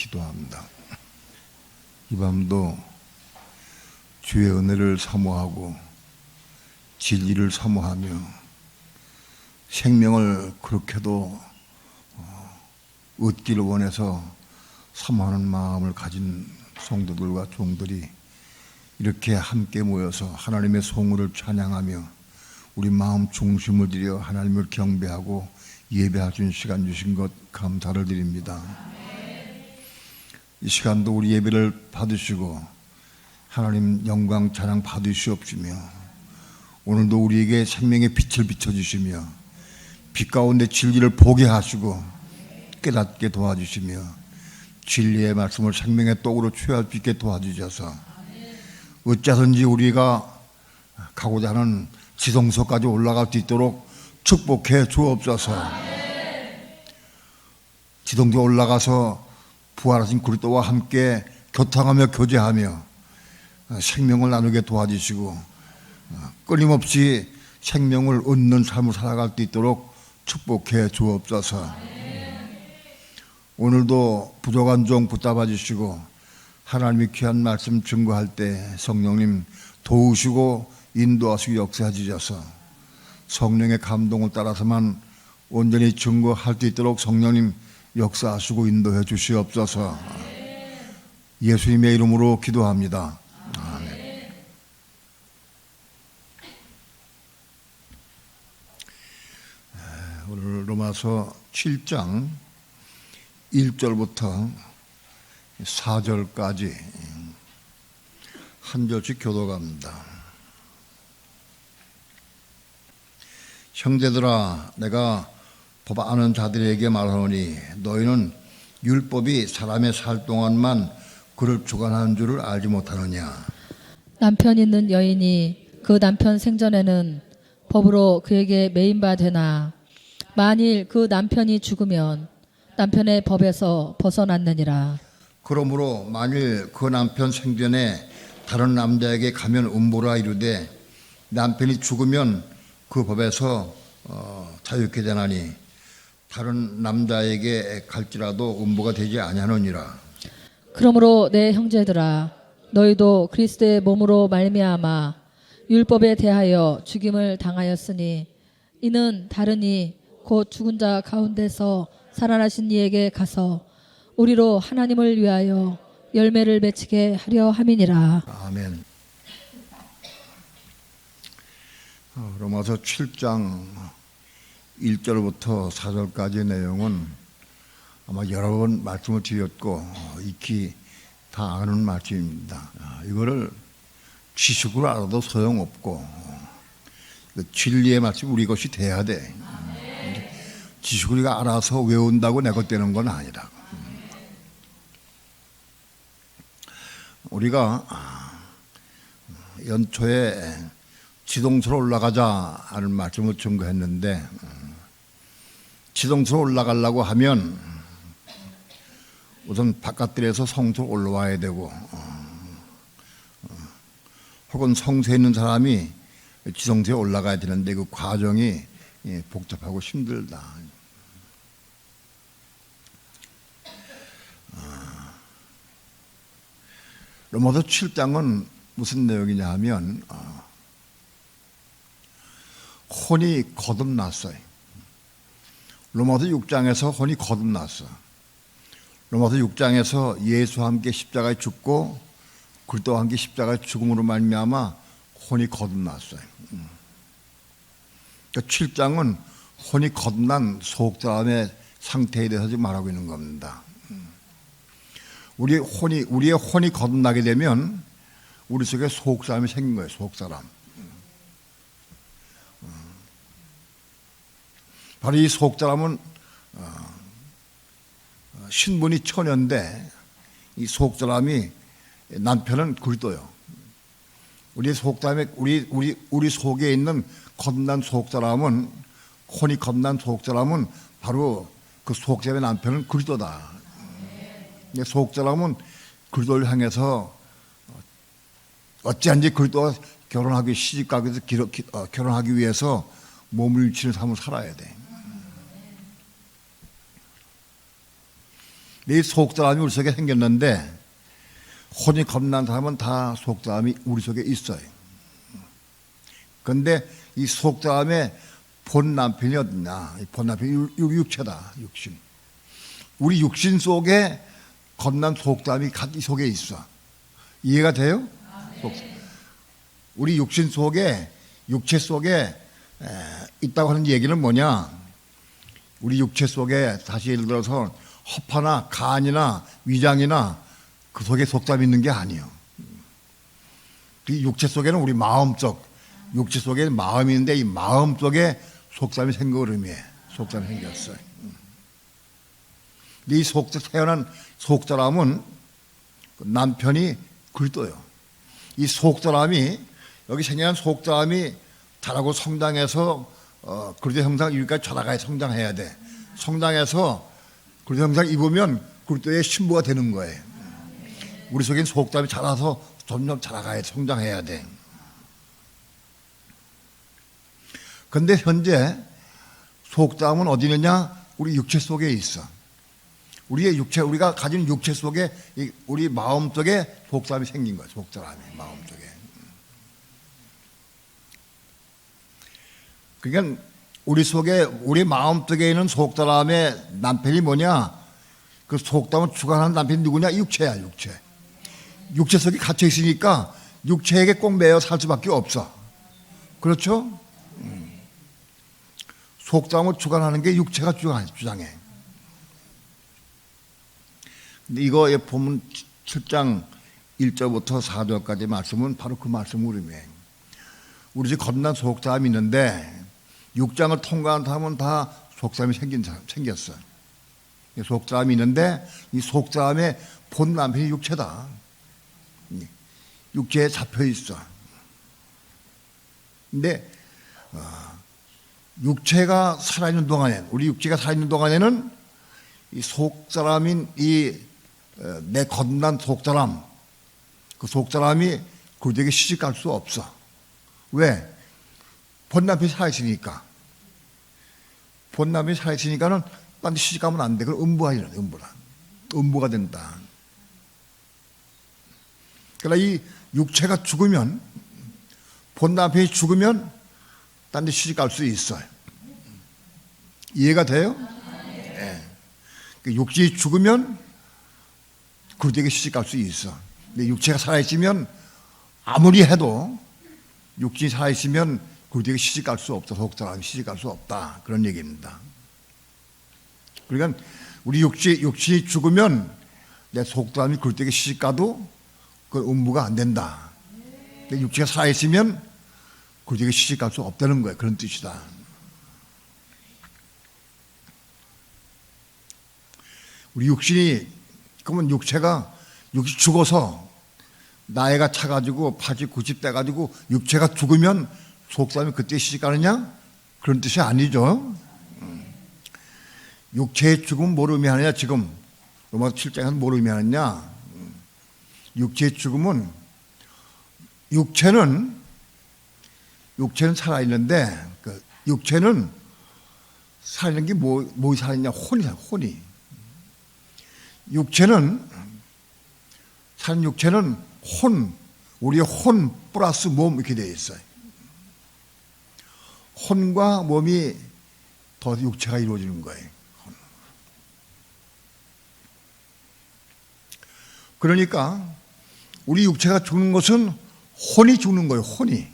기도합니다. 이 밤도 주의 은혜를 사모하고 진리를 사모하며 생명을 그렇게도 얻기를 원해서 사모하는 마음을 가진 성도들과 종들이 이렇게 함께 모여서 하나님의 성우를 찬양하며 우리 마음 중심을 들여 하나님을 경배하고 예배할 수 있는 시간 주신 것 감사를 드립니다. 이 시간도 우리 예배를 받으시고 하나님 영광 찬양 받으시옵시며 오늘도 우리에게 생명의 빛을 비춰주시며 빛 가운데 진리를 보게 하시고 깨닫게 도와주시며 진리의 말씀을 생명의 떡으로 취할 수 있게 도와주셔서 어찌하든지 우리가 가고자 하는 지성소까지 올라갈 수 있도록 축복해 주옵소서. 지성소에 올라가서 부활하신 그리스도와 함께 교통하며 교제하며 생명을 나누게 도와주시고 끊임없이 생명을 얻는 삶을 살아갈 수 있도록 축복해 주옵소서. 오늘도 부족한 종 붙잡아 주시고 하나님의 귀한 말씀 증거할 때 성령님 도우시고 인도하시고 역사해 주셔서 성령의 감동을 따라서만 온전히 증거할 수 있도록 성령님 역사하시고 인도해 주시옵소서. 예수님의 이름으로 기도합니다. 아멘. 오늘 로마서 7장 1절부터 4절까지 한 절씩 교도갑니다. 형제들아, 내가 법 아는 자들에게 말하노니 너희는 율법이 사람의 살 동안만 그를 주관하는 줄을 알지 못하느냐. 남편 있는 여인이 그 남편 생전에는 법으로 그에게 매인 바 되나 만일 그 남편이 죽으면 남편의 법에서 벗어났느니라. 그러므로 만일 그 남편 생전에 다른 남자에게 가면 음보라 이르되 남편이 죽으면 그 법에서 자유케 되나니 다른 남자에게 갈지라도 음보가 되지 아니하느니라. 그러므로 내 형제들아, 너희도 그리스도의 몸으로 말미암아 율법에 대하여 죽임을 당하였으니 이는 다르니 곧 죽은 자 가운데서 살아나신 이에게 가서 우리로 하나님을 위하여 열매를 맺히게 하려 함이니라. 아멘. 로마서 7장 1절부터 4절까지의 내용은 아마 여러 번 말씀을 드렸고 익히 다 아는 말씀입니다. 이거를 지식으로 알아도 소용없고 진리의 말씀이 우리 것이 돼야 돼. 지식을 우리가 알아서 외운다고 내 것 되는 건 아니라. 우리가 연초에 지동소로 올라가자 하는 말씀을 증거했는데 지동소로 올라가려고 하면 우선 바깥들에서 성소로 올라와야 되고 혹은 성소에 있는 사람이 지성소에 올라가야 되는데 그 과정이 복잡하고 힘들다. 로마서 7장은 무슨 내용이냐 하면 혼이 거듭났어요. 로마서 6장에서 혼이 거듭났어. 로마서 6장에서 예수와 함께 십자가에 죽고 그리스도와 함께 십자가에 죽음으로 말미암아 혼이 거듭났어요. 그러니까 7장은 혼이 거듭난 속사람의 상태에 대해서 지금 말하고 있는 겁니다. 우리의 혼이 거듭나게 되면 우리 속에 속사람이 생긴 거예요. 속사람. 바로 이 속사람은 신분이 처녀인데 이 속사람이 남편은 그리스도요. 우리 속사람의 우리 속에 있는 거듭난 속사람은 혼이 거듭난 속사람은 바로 그 속사람의 남편은 그리스도다. 속사람은 그리스도를 향해서 어찌한지 그리스도와 결혼하기 시집가기 위해서 결혼하기 위해서 몸을 치는 삶을 살아야 돼. 이 속사람이 우리 속에 생겼는데 혼이 겁난 사람은 다 속사람이 우리 속에 있어요. 그런데 이 속사람의 본 남편이 어디냐? 본 남편이 육체다. 육신. 우리 육신 속에 겁난 속사람이 이 속에 있어. 이해가 돼요? 우리 육신 속에, 육체 속에 있다고 하는 얘기는 뭐냐? 우리 육체 속에 다시 예를 들어서 허파나 간이나 위장이나 그 속에 속담이 있는 게 아니에요. 이 육체 속에는 우리 마음속, 육체 속에 마음이 있는데 이 마음 속에 속담이 생긴 의미에 속담이 생겼어요. 이 태어난 속사람은 남편이 그리스도예요. 이 속사람이 여기 생겨난 속사람이 자라고 성장해서 그리스도 형상 여기까지 자라가야 성장해야 돼. 성장해서 그리스도 형상 입으면 그리스도의 신부가 되는 거예요. 우리 속엔 속담이 자라서 점점 자라가야 성장해야 돼. 그런데 현재 속담은 어디 있느냐? 우리 육체 속에 있어. 우리의 육체, 우리가 가진 육체 속에 우리 마음 속에 속담이 생긴 거야. 속담이 마음 속에. 그러니까 우리 속에 우리 마음 속에 있는 속담의 남편이 뭐냐? 그 속담을 주관하는 남편이 누구냐? 육체야, 육체. 육체 속에 갇혀 있으니까 육체에게 꼭 매여 살 수밖에 없어. 그렇죠? 속담을 주관하는 게 육체가 주장해. 근데 이거에 보면 7장 1절부터 4절까지 말씀은 바로 그 말씀 의미해요. 우리 집 겁난 속담이 있는데 6장을 통과한 사람은 다 속담이 생겼어. 속담이 있는데 이 속담의 본 남편이 육체다. 육체에 잡혀 있어. 근데 육체가 살아있는 동안에, 우리 육체가 살아있는 동안에는 이 속사람인 내 겁난 속사람, 그 속사람이 그들에게 시집갈 수 없어. 왜? 본남편이 살아있으니까. 본남편이 살아있으니까는 딴 데 시집가면 안 돼. 그럼 음부하이라, 음부가 된다. 그러나 이 육체가 죽으면, 본남편이 죽으면 딴 데 시집갈 수 있어요. 이해가 돼요? 네. 육체가 죽으면 그들에게 시집갈 수 있어. 근데 육체가 살아있으면 아무리 해도 육신이 살아있으면 그들에게 시집갈 수 없다. 속사람이 시집갈 수 없다. 그런 얘기입니다. 그러니까 우리 육신이 죽으면 내 속사람이 그들에게 시집가도 그 음부가 안 된다. 근데 육체가 살아있으면 그들에게 시집갈 수 없다는 거예요. 그런 뜻이다. 우리 육신이, 그러면 육신 죽어서 나이가 차가지고 80, 90 돼가지고 육체가 죽으면 속사람이 그때 시집가느냐? 그런 뜻이 아니죠. 육체의 죽음은 뭘 의미하느냐? 지금 로마서 7장에서 뭘 의미하느냐? 육체의 죽음은 육체는 살아있는데 그 육체는 살아있는 게 뭐 살아있냐? 혼이. 살아있는 육체는 우리의 혼 플러스 몸 이렇게 되어 있어요. 혼과 몸이 더 육체가 이루어지는 거예요. 그러니까 우리 육체가 죽는 것은 혼이 죽는 거예요. 혼이.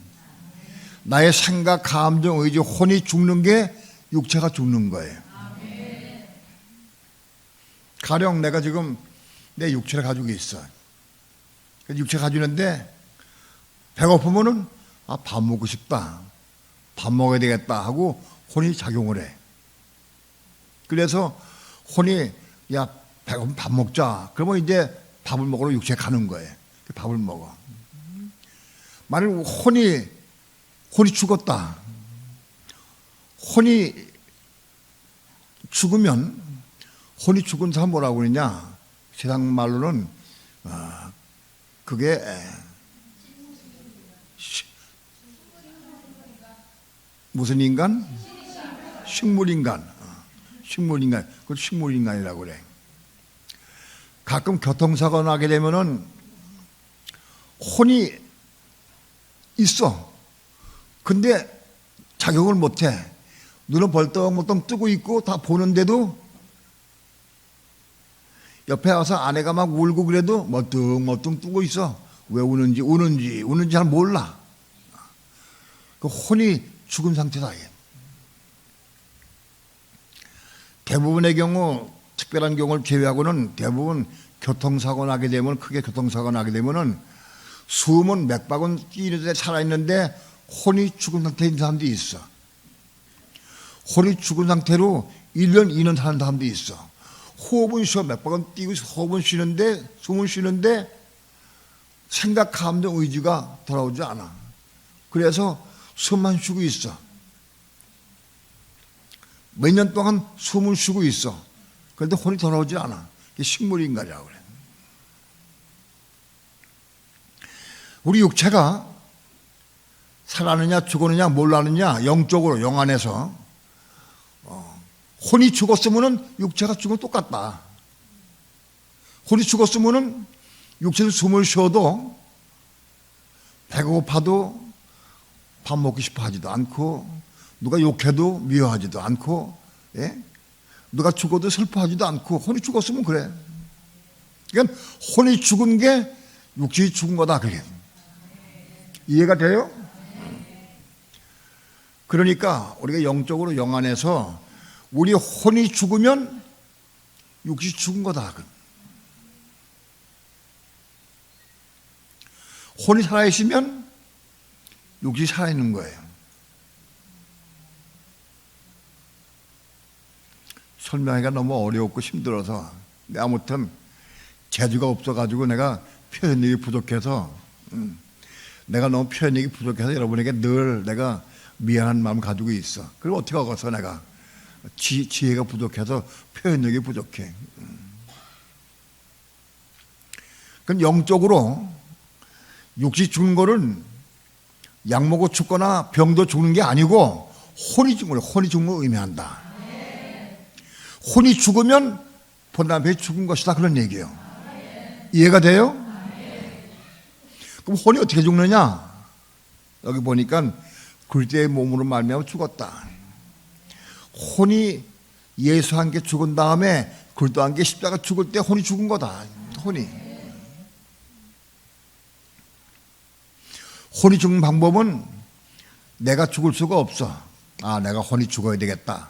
나의 생각, 감정, 의지, 혼이 죽는 게 육체가 죽는 거예요. 가령 내가 지금 내 육체를 가지고 있어. 육체를 가지고 있는데 배고프면은 밥 먹고 싶다. 밥 먹어야 되겠다 하고 혼이 작용을 해. 그래서 혼이 야 배고프면 밥 먹자. 그러면 이제 밥을 먹으러 육체에 가는 거예요. 밥을 먹어. 만약 혼이 죽었다. 혼이 죽으면 혼이 죽은 사람 뭐라고 그러냐? 세상 말로는 그게 무슨 인간? 식물인간. 그걸 식물인간이라고 그래. 가끔 교통사고 나게 되면은 혼이 있어. 근데 작용을 못해. 눈은 벌떡벌떡 뜨고 있고 다 보는데도 옆에 와서 아내가 막 울고 그래도 멀뚱멀뚱 뜨고 있어. 왜 우는지 잘 몰라. 그 혼이 죽은 상태다. 대부분의 경우, 특별한 경우를 제외하고는 대부분 교통사고 나게 되면, 크게 교통사고 나게 되면은 숨은 맥박은 뛰는데 살아있는데 혼이 죽은 상태인 사람도 있어. 혼이 죽은 상태로 1년, 2년 사는 사람도 있어. 호흡은 쉬어, 맥박은 뛰고 호흡은 쉬는데, 숨은 쉬는데 생각, 감정, 의지가 돌아오지 않아. 그래서 숨만 쉬고 있어. 몇 년 동안 숨을 쉬고 있어. 그런데 혼이 돌아오지 않아. 이게 식물인간이라고 그래. 우리 육체가 살았느냐 죽었느냐 몰랐느냐, 영적으로, 영 안에서 혼이 죽었으면 육체가 죽으면 똑같다. 혼이 죽었으면 육체는 숨을 쉬어도 배가 고파도 밥 먹고 싶어 하지도 않고, 누가 욕해도 미워하지도 않고, 예? 누가 죽어도 슬퍼하지도 않고. 혼이 죽었으면 그래. 그러니까 혼이 죽은 게 육체이 죽은 거다, 그게. 이해가 돼요? 그러니까 우리가 영적으로, 영 안에서 우리 혼이 죽으면 육신이 죽은 거다. 혼이 살아있으면 육신이 살아있는 거예요. 설명하기가 너무 어렵고 힘들어서, 아무튼 재주가 없어가지고 내가 표현력이 부족해서, 내가 너무 표현력이 부족해서 여러분에게 늘 내가 미안한 마음 가지고 있어. 그리고 어떻게 하겠어, 내가 지혜가 부족해서 표현력이 부족해. 그럼 영적으로 육신이 죽는 거는 약 먹고 죽거나 병도 죽는 게 아니고 혼이 죽는 거예요. 혼이 죽는 걸 의미한다. 혼이 죽으면 본남편이 죽은 것이다, 그런 얘기예요. 이해가 돼요? 그럼 혼이 어떻게 죽느냐? 여기 보니까 그리스도의 몸으로 말미암아 죽었다. 혼이 예수와 함께 죽은 다음에 그리스도와 함께 십자가 죽을 때 혼이 죽은 거다. 혼이 죽는 방법은 내가 죽을 수가 없어. 아, 내가 혼이 죽어야 되겠다.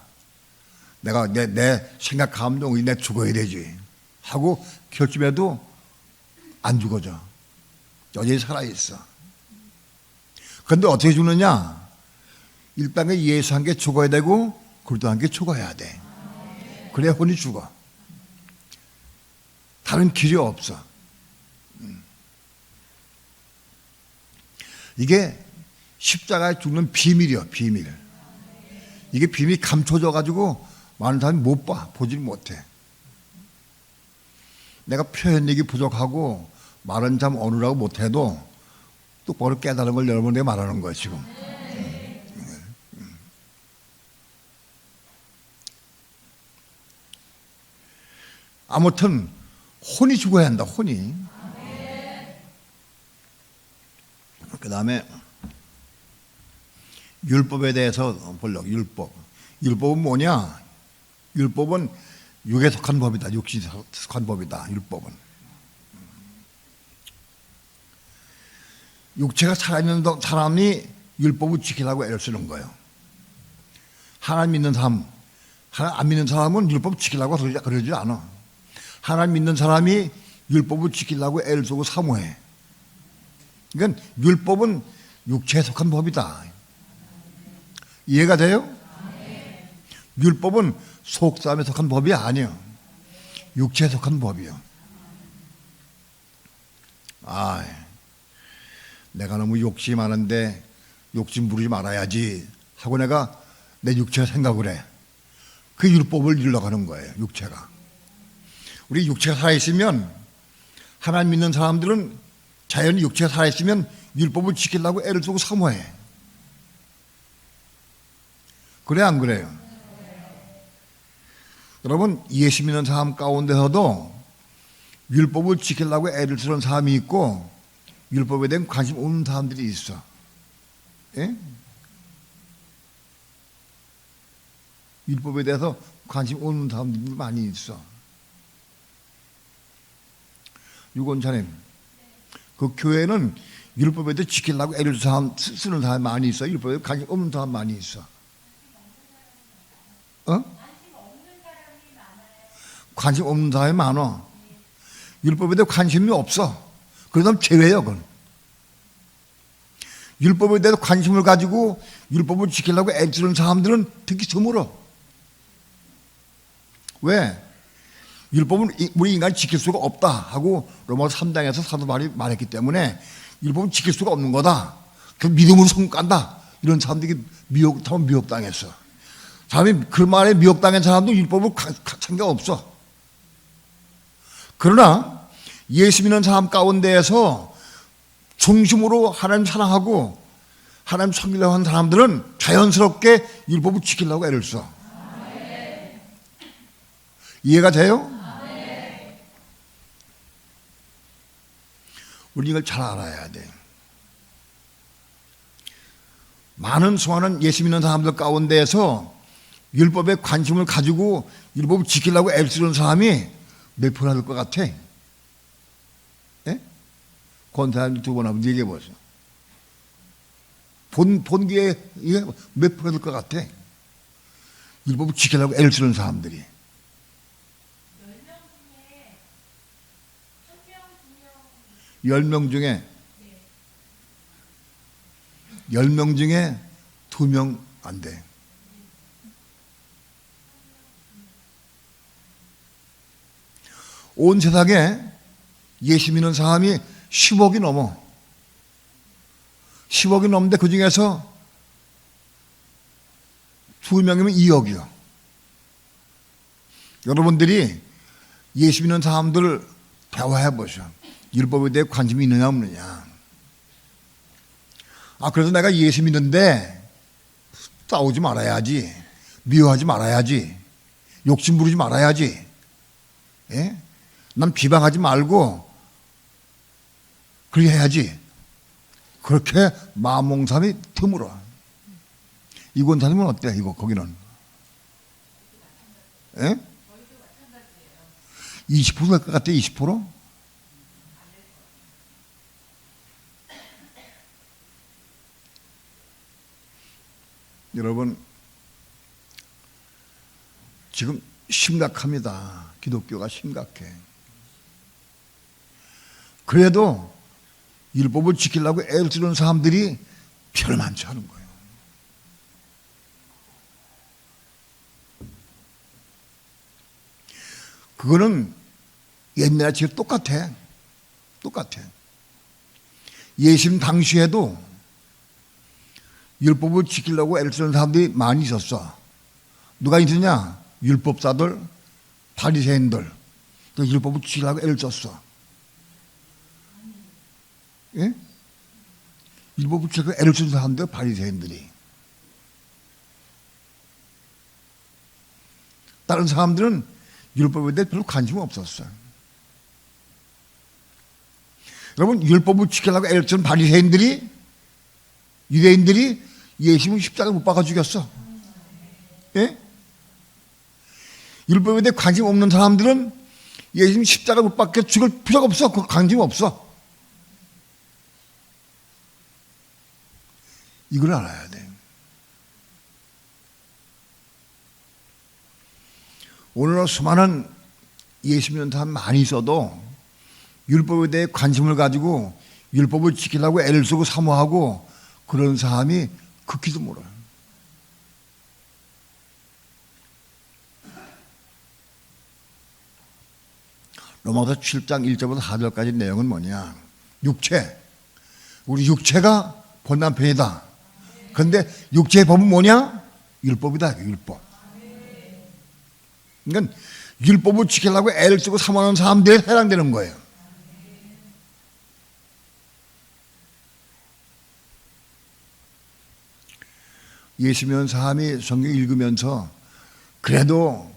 내가 내 생각, 감정이 내 죽어야 되지 하고 결심해도 안 죽어져. 여전히 살아있어. 그런데 어떻게 죽느냐? 일단은 예수 함께 죽어야 되고 그리스도 함께 죽어야 돼. 그래야 혼이 죽어. 다른 길이 없어. 이게 십자가에 죽는 비밀이야, 비밀. 이게 비밀이 감춰져 가지고 많은 사람이 못 봐, 보질 못해. 내가 표현력이 부족하고 말은 참 어눌하고 못해도 똑바로 깨달은 걸 여러분에게 말하는 거예요, 지금. 아무튼 혼이 죽어야 한다, 혼이. 그 다음에 율법에 대해서 보려고. 율법은 뭐냐? 율법은 육에 속한 법이다. 육신에 속한 법이다. 율법은 육체가 살아있는 사람이 율법을 지키려고 애를 쓰는 거예요. 하나님 믿는 사람, 하나님 안 믿는 사람은 율법 지키려고 그러지 않아. 하나님 믿는 사람이 율법을 지키려고 애를 쓰고 사모해. 그러니까 율법은 육체에 속한 법이다. 이해가 돼요? 율법은 속사람에 속한 법이 아니에요. 육체에 속한 법이요. 아, 내가 너무 욕심이 많은데 욕심 부리지 말아야지 하고 내가 내 육체가 생각을 해. 그 율법을 일러가는 거예요, 육체가. 우리 육체가 살아있으면, 하나님 믿는 사람들은 자연히 육체가 살아있으면 율법을 지키려고 애를 쓰고 사모해. 그래, 안 그래요? 여러분, 예수 믿는 사람 가운데서도 율법을 지키려고 애를 쓰는 사람이 있고 율법에 대한 관심 없는 사람들이 있어. 예? 율법에 대해서 관심 없는 사람들이 많이 있어. 유권자님, 그 교회는 율법에 대해 지키려고 애를 쓰는 사람이 많이 있어. 율법에 관심 없는 사람 많이 있어. 관심 없는 사람이 많아. 율법에 대해 관심이 없어. 그러면 죄예요, 그건. 율법에 대해서 관심을 가지고 율법을 지키려고 애쓰는 사람들은 특히 드물어. 왜? 율법은 우리 인간이 지킬 수가 없다 하고 로마서 3장에서 사도 바울이 말했기 때문에 율법은 지킬 수가 없는 거다. 그 믿음으로 성공 간다. 이런 사람들이 미혹당했어. 사람이 그 말에 미혹당한 사람도 율법을 생각 없어. 그러나 예수 믿는 사람 가운데에서 중심으로 하나님 사랑하고 하나님 섬기려고 하는 사람들은 자연스럽게 율법을 지키려고 애를 써. 이해가 돼요? 우리 이걸 잘 알아야 돼. 많은 수많은 예수 믿는 사람들 가운데에서 율법에 관심을 가지고 율법을 지키려고 애를 쓰는 사람이 몇 프로나 될 것 같아? 예? 권사님 두 번 한번 얘기해 보세요. 본기에 몇 프로나 될 것 같아? 율법을 지키려고 애를 쓰는 사람들이. 10명 중에 10명 중에 2명 안 돼. 온 세상에 예수 믿는 사람이 10억이 넘어. 10억이 넘는데 그 중에서 2명이면 2억이요. 여러분들이 예수 믿는 사람들 대화해 보셔. 율법에 대해 관심이 있느냐 없느냐. 그래서 내가 예수 믿는데 싸우지 말아야지, 미워하지 말아야지, 욕심 부리지 말아야지, 예? 난 비방하지 말고 그렇게 해야지. 그렇게 마음몽삼이 드물어. 이 권사님은 어때? 이거 거기는? 예? 20%될 것 같아? 20%? 여러분, 지금 심각합니다. 기독교가 심각해. 그래도 율법을 지키려고 애를 쓰는 사람들이 별 많지 않은 거예요. 그거는 옛날에 지금 똑같아. 예수님 당시에도 율법을 지키려고 애를 쓰는 사람들이 많이 있었어. 누가 있느냐? 율법사들, 바리새인들. 율법을 지키려고 애를 썼어. 예? 율법을 지키려고 애를 쓰는 사람들, 바리새인들이. 다른 사람들은 율법에 대해 별로 관심 없었어요. 여러분, 율법을 지키려고 애를 쓰는 바리새인들이, 유대인들이 예수님을 십자가에 못 박아 죽였어. 예? 율법에 대해 관심 없는 사람들은 예수님 십자가에 못 박혀 죽을 필요가 없어. 그 관심 없어. 이걸 알아야 돼. 오늘날 수많은 예수 믿는 사람 많이 있어도 율법에 대해 관심을 가지고 율법을 지키려고 애를 쓰고 사모하고 그런 사람이 극히 드물어요. 로마서 7장 1절부터 4절까지 내용은 뭐냐? 육체. 우리 육체가 본 남편이다. 그런데 육체의 법은 뭐냐? 율법이다. 율법. 그러니까 율법을 지키려고 애를 쓰고 사모하는 사람들에 해당되는 거예요. 예수 믿는 사람이 성경 읽으면서 그래도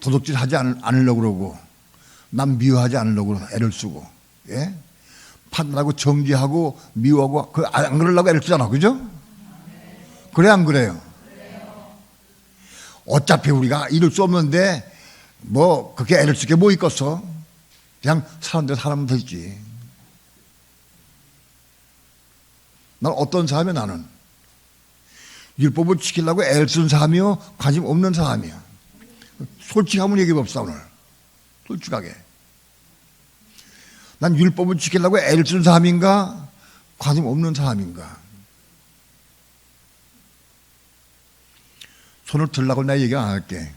도둑질 하지 않으려고 그러고 남 미워하지 않으려고 애를 쓰고, 예? 판단하고 정지하고 미워하고 안 그러려고 애를 쓰잖아, 그죠? 그래 안 그래요? 어차피 우리가 이룰 수 없는데 뭐 그렇게 애를 쓸 게 뭐 있겠어? 그냥 사람대로 살면 되지. 난 어떤 사람이야? 나는 율법을 지키려고 애를 쓰는 사람이요, 관심 없는 사람이야. 솔직하면 얘기해 봅시다. 오늘 솔직하게 난 율법을 지키려고 애를 쓰는 사람인가, 관심 없는 사람인가? 손을 들라고 내가 얘기 안 할게.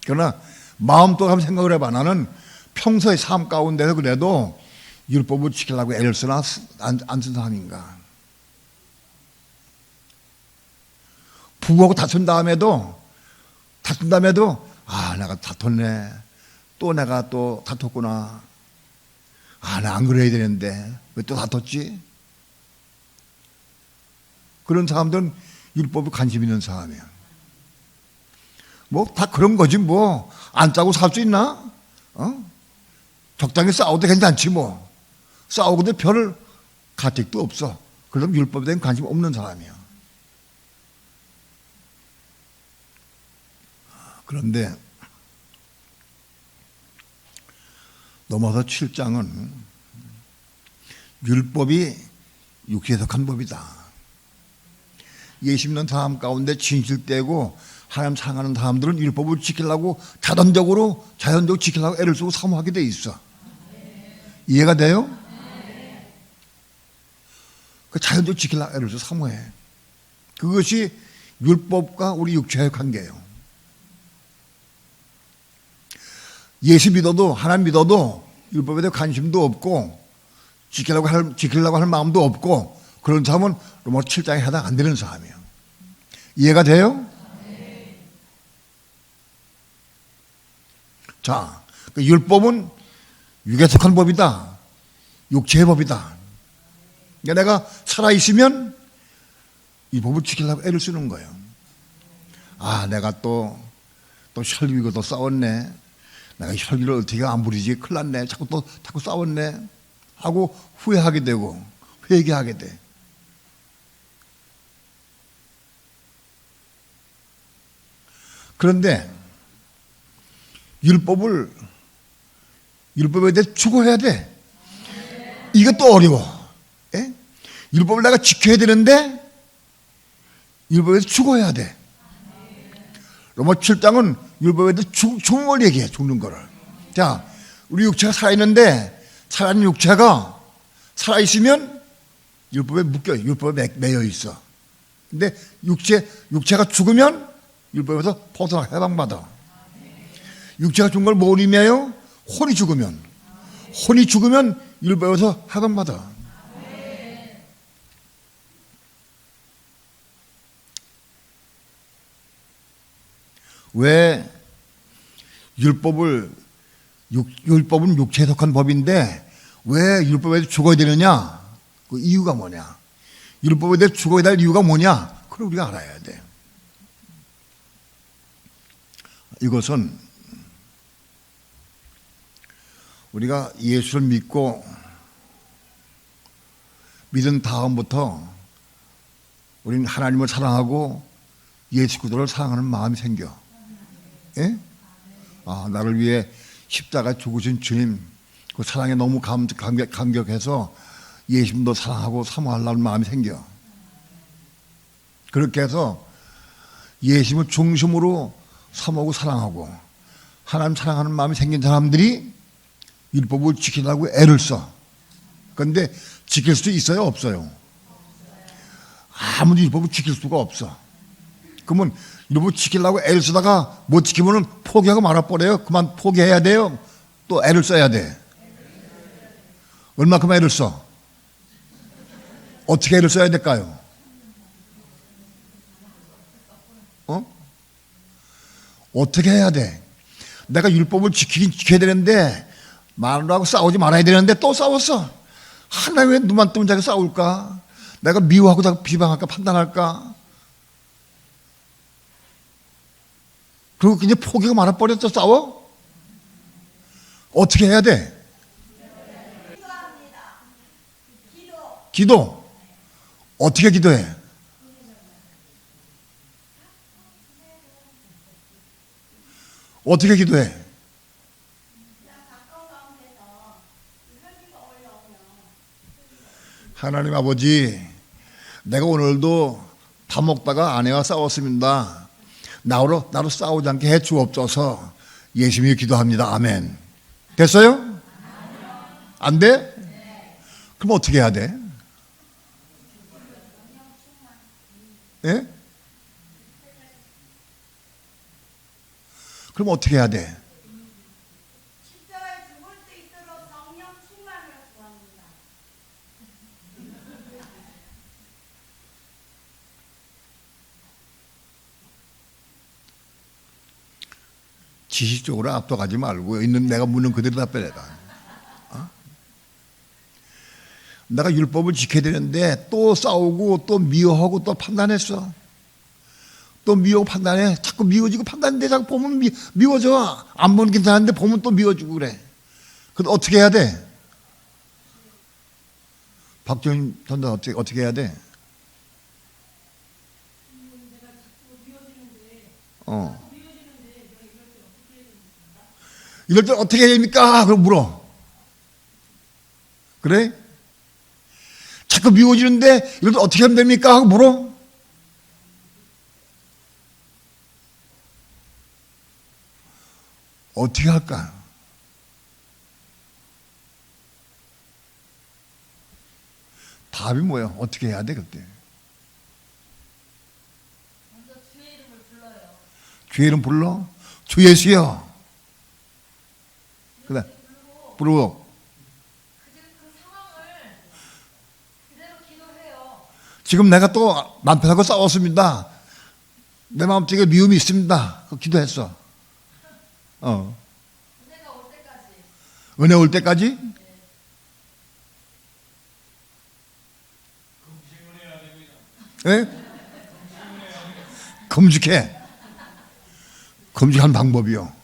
그러나 마음도 한번 생각을 해봐. 나는 평소의 삶 가운데서 그래도 율법을 지키려고 애를 쓰나 안 쓴 사람인가? 부부하고 다툰 다음에도 아, 내가 다퉜네. 또 내가 또 다퉜구나. 아, 나 안 그래야 되는데 왜 또 다퉜지? 그런 사람들은 율법에 관심 있는 사람이야. 뭐 다 그런 거지 뭐. 안 싸고 살 수 있나? 적당히 싸워도 괜찮지 뭐. 싸우고도 별 가책도 없어. 그럼 율법에 대한 관심 없는 사람이야. 그런데 넘어서 7장은 율법이 육체에 속한 법이다. 예수 믿는 사람 가운데 진실되고 하나님 사랑하는 사람들은 율법을 지키려고 자연적으로 지키려고 애를 쓰고 사모하게 돼 있어. 이해가 돼요? 그 자연적으로 지키려고 애를 쓰고 사모해. 그것이 율법과 우리 육체의 관계예요. 예수 믿어도, 하나님 믿어도 율법에 대해 관심도 없고 지키려고 할 마음도 없고 그런 사람은 로마 7장에 해당 안 되는 사람이에요. 이해가 돼요? 자, 그 율법은 육에 속한 법이다. 육체의 법이다. 그러니까 내가 살아있으면 이 법을 지키려고 애를 쓰는 거예요. 아, 내가 또 혈기고 또 싸웠네. 내가 혈기를 어떻게 안 부리지? 큰일 났네. 자꾸 싸웠네. 하고 후회하게 되고 회개하게 돼. 그런데 율법에 대해 추구해야 돼. 이것도 어려워. 예? 율법을 내가 지켜야 되는데 율법에 대해 추구해야 돼. 로마 7장은 율법에 대해 죽는 걸 얘기해. 죽는 거를. 자, 우리 육체가 살아있는데 살아있는 육체가 살아있으면 율법에 묶여요. 율법에 매여 있어. 근데 육체가 죽으면 율법에서 벗어나 해방받아. 육체가 죽은 걸 뭘 의미해요? 혼이 죽으면 율법에서 해방받아. 왜 율법은 육체에 속한 법인데 왜 율법에 죽어야 되느냐? 그 이유가 뭐냐? 율법에 대해 죽어야 될 이유가 뭐냐? 그걸 우리가 알아야 돼. 이것은 우리가 예수를 믿은 다음부터 우리는 하나님을 사랑하고 예수 그리스도를 사랑하는 마음이 생겨. 예? 아, 나를 위해 십자가 죽으신 주님 그 사랑에 너무 감격해서 예수님도 사랑하고 사모하려는 마음이 생겨. 그렇게 해서 예수님을 중심으로 사모하고 사랑하고 하나님 사랑하는 마음이 생긴 사람들이 율법을 지키려고 애를 써. 그런데 지킬 수 있어요? 없어요? 아무도 율법을 지킬 수가 없어. 그러면 율법을 지키려고 애를 쓰다가 못 지키면 포기하고 말아버려요. 그만 포기해야 돼요. 또 애를 써야 돼. 얼마큼 애를 써? 어떻게 애를 써야 될까요? 어떻게 해야 돼? 내가 율법을 지켜야 되는데 말하고 싸우지 말아야 되는데 또 싸웠어. 하나님 왜 눈만 뜨면 자기 싸울까? 내가 미워하고 자꾸 비방할까? 판단할까? 그리고 이제 포기가 말아버렸어. 싸워? 어떻게 해야 돼? 기도. 어떻게 기도해? 어떻게 기도해? 하나님 아버지, 내가 오늘도 밥 먹다가 아내와 싸웠습니다. 나로 싸우지 않게 해 주옵소서. 예수님이 기도합니다. 아멘. 됐어요? 안 돼? 그럼 어떻게 해야 돼? 예? 그럼 어떻게 해야 돼? 십자가에 죽을 수 있도록 성령 충만을 구합니다. 지식적으로 압도하지 말고 있는 내가 묻는 그대로 답변해라. 어? 내가 율법을 지켜야 되는데 또 싸우고 또 미워하고 또 판단했어. 또 미워 판단해. 자꾸 미워지고 판단인데 자꾸 보면 미워져. 안 보면 괜찮은데 보면 또 미워지고 그래. 그럼 어떻게 해야 돼? 박정희 전단 어떻게 해야 돼? 이럴 때 어떻게 해야 됩니까? 그럼 물어. 그래? 자꾸 미워지는데 이럴 때 어떻게 하면 됩니까? 하고 물어. 어떻게 할까? 답이 뭐야? 어떻게 해야 돼 그때? 먼저 주의 이름을 불러요. 주의 이름 불러? 주 예수여. 그래. 부르고. 그 상황을 그대로 기도해요. 지금 내가 또 남편하고 싸웠습니다. 내 마음속에 미움이 있습니다. 기도했어. 은혜가 올 때까지. 은혜 올 때까지? 예? 금식해. 금식하는 방법이요.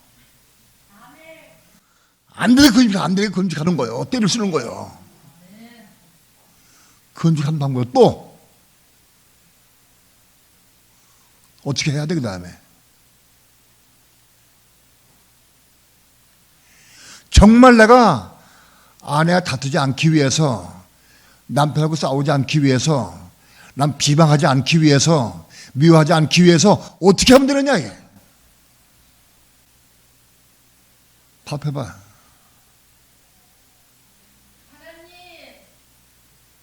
안 되게 금식하는 거예요. 때를 쓰는 거예요. 금식하는 방법 또 어떻게 해야 돼 그 다음에? 정말 내가 아내와 다투지 않기 위해서 남편하고 싸우지 않기 위해서 난 비방하지 않기 위해서 미워하지 않기 위해서 어떻게 하면 되느냐 이게. 밥해봐. 하나님,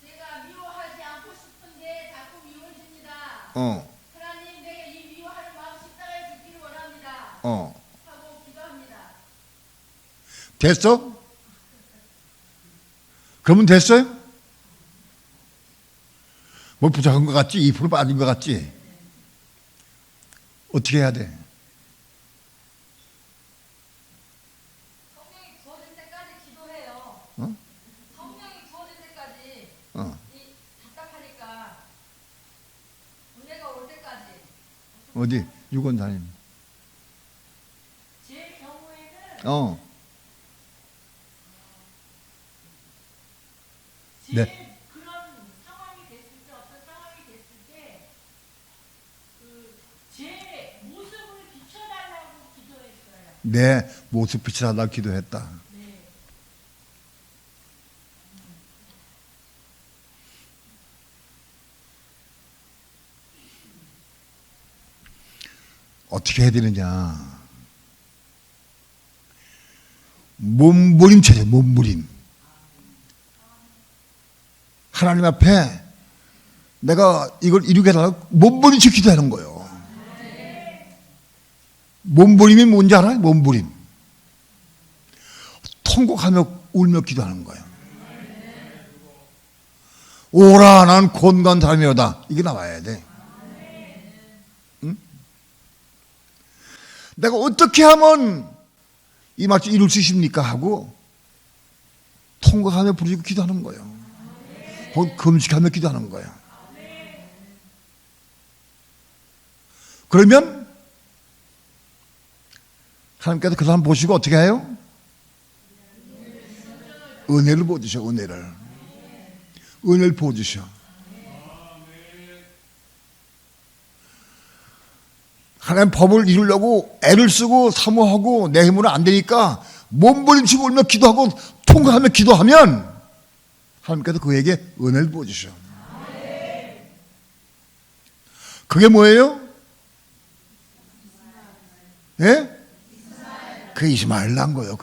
제가 미워하지 않고 싶은데 자꾸 미워집니다. 하나님, 내가 이 미워하는 마음 십자가에 죽기를 원합니다. 하고 기도합니다. 됐어? 그러면 됐어요? 뭐 부족한 것 같지? 2% 빠진 것 같지? 어떻게 해야 돼? 성령이 부어질 때까지 기도해요. 어? 성령이 부어질 때까지 어. 이 답답하니까 은혜가 올 때까지. 어디? 유권자님. 제 경우에는 제일 네. 그런 상황이 됐을 때, 어떤 상황이 됐을 때, 제 모습을 비춰달라고 기도했어요. 내 모습 빛을 하다 기도했다. 네. 어떻게 해야 되느냐? 몸부림쳐야 돼, 몸부림. 하나님 앞에 내가 이걸 이루게 해달라고 몸부림쳐 기도하는 거예요. 몸부림이 뭔지 알아요? 몸부림. 통곡하며 울며 기도하는 거예요. 오라 난 곤고한 사람이로다. 이게 나와야 돼. 응? 내가 어떻게 하면 이 말씀 이룰 수 있습니까? 하고 통곡하며 부르고 기도하는 거예요. 혹은 금식하며 기도하는 거예요. 그러면 하나님께서 그 사람 보시고 어떻게 해요? 은혜를 보여주셔. 은혜를 보여주셔. 하나님 법을 이루려고 애를 쓰고 사모하고 내 힘으로 안 되니까 몸부림치고 울며 기도하고 통과하며 기도하면 하나님께서 그에게 은혜를 부어주셔. 그게 뭐예요? 예? 그게 이스마엘 난 거예요.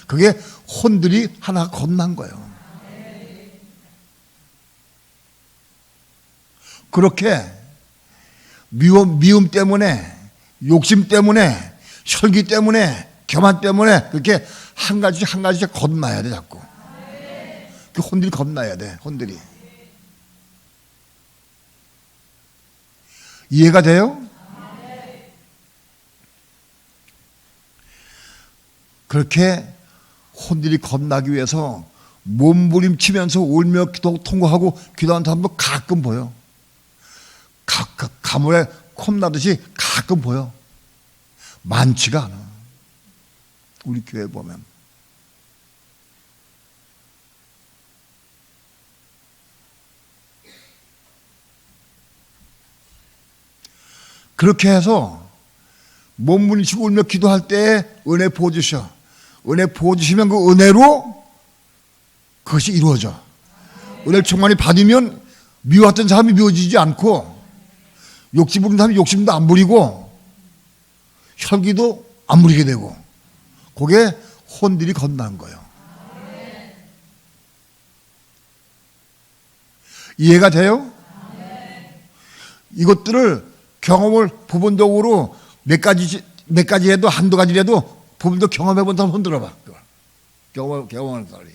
그게 혼들이 하나 겁난 거예요. 그렇게 미움 때문에, 욕심 때문에, 혈기 때문에, 교만 때문에 그렇게 한 가지씩 겁나야 돼. 자꾸 그 혼들이 겁나야 돼. 혼들이. 이해가 돼요? 그렇게 혼들이 겁나기 위해서 몸부림치면서 울며 통곡하고 기도하는 사람도 가끔 보여. 가물에 콤나듯이 가끔 보여. 많지가 않아. 우리 교회 보면. 그렇게 해서 몸부림치고 울며 기도할 때 은혜 부어주셔. 은혜 부어주시면 그 은혜로 그것이 이루어져. 은혜를 충만히 받으면 미워했던 사람이 미워지지 않고, 욕심 부리는 사람이 욕심도 안 부리고, 혈기도 안 부리게 되고, 그게 혼들이 건너는 거예요. 이해가 돼요? 이것들을 경험을 부분적으로 몇 가지 해도 한두 가지라도 부분도 경험해 본 사람 손 들어봐. 경험하는 사람이.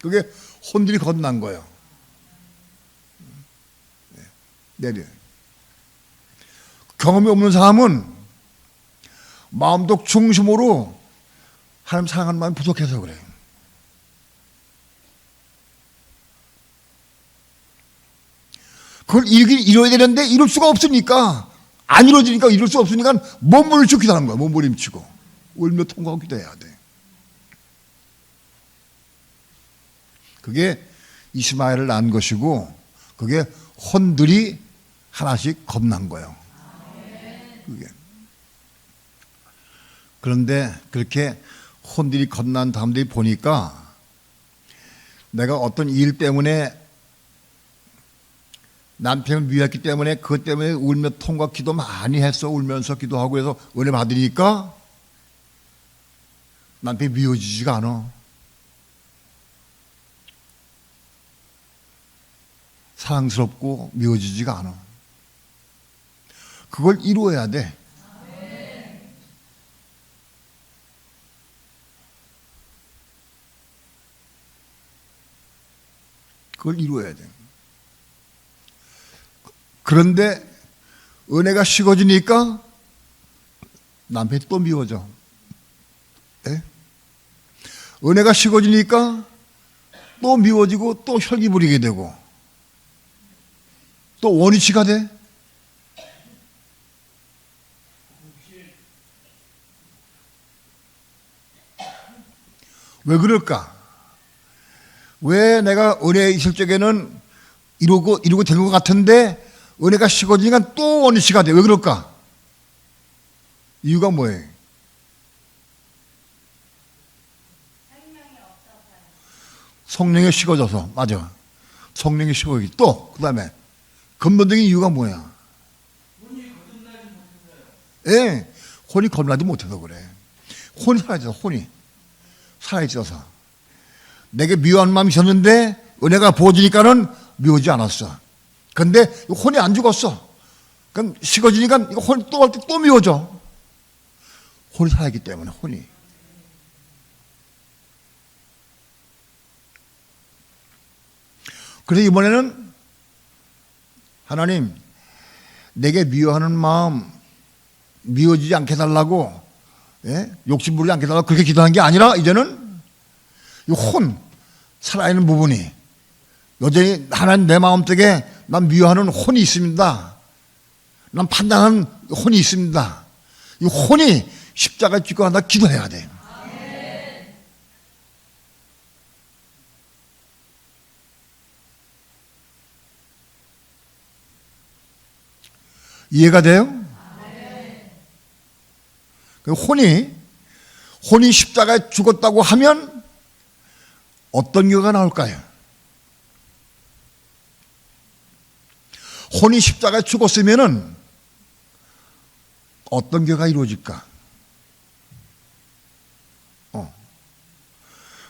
그게 혼들이 건넌 거예요. 내려. 경험이 없는 사람은 마음도 중심으로 하나님 사랑하는 마음이 부족해서 그래요. 그걸 이뤄야 되는데 이룰 수가 없으니까, 안 이루어지니까 이룰 수 없으니까 몸부림치고 기도하는 거야. 몸부림치고 울며 통곡하고 기도해야 돼. 그게 이스마엘을 낳은 것이고, 그게 혼들이 하나씩 겁난 거예요. 그게. 그런데 그렇게 혼들이 겁난 사람들이 보니까 내가 어떤 일 때문에 남편을 미웠기 때문에 그것 때문에 울며 통과 기도 많이 했어. 울면서 기도하고 해서 은혜 받으니까 남편이 미워지지가 않아. 사랑스럽고 미워지지가 않아. 그걸 이루어야 돼. 그걸 이루어야 돼. 그런데 은혜가 식어지니까 남편이 또 미워져. 네? 은혜가 식어지니까 또 미워지고 또 혈기 부리게 되고 또 원위치가 돼. 왜 그럴까? 왜 내가 은혜 있을 적에는 이루고 된 것 같은데 은혜가 식어지니까 또 원위치가 돼. 왜 그럴까? 이유가 뭐예요? 성령이 식어져서. 맞아. 성령이 식어지기. 또 그 다음에 근본적인 이유가 뭐야? 예, 혼이 거듭나지 못해서 그래. 혼이 사라져서. 혼이 살아있어서. 내게 미워한 마음이 있었는데 은혜가 부어지니까는 미워지 않았어. 근데 혼이 안 죽었어. 그럼 식어지니까 혼이 또 할 때 또 미워져. 혼이 살아있기 때문에. 혼이. 그래서 이번에는 하나님, 내게 미워하는 마음 미워지지 않게 해달라고, 예? 욕심 부리지 않게 해달라고 그렇게 기도한 게 아니라 이제는 이 혼, 살아있는 부분이 여전히 하나님 내 마음속에 난 미워하는 혼이 있습니다. 난 판단하는 혼이 있습니다. 이 혼이 십자가에 죽고 한다 기도해야 돼. 이해가 돼요? 그 혼이 십자가에 죽었다고 하면 어떤 결과가 나올까요? 혼이 십자가에 죽었으면은 어떤 결과가 이루어질까?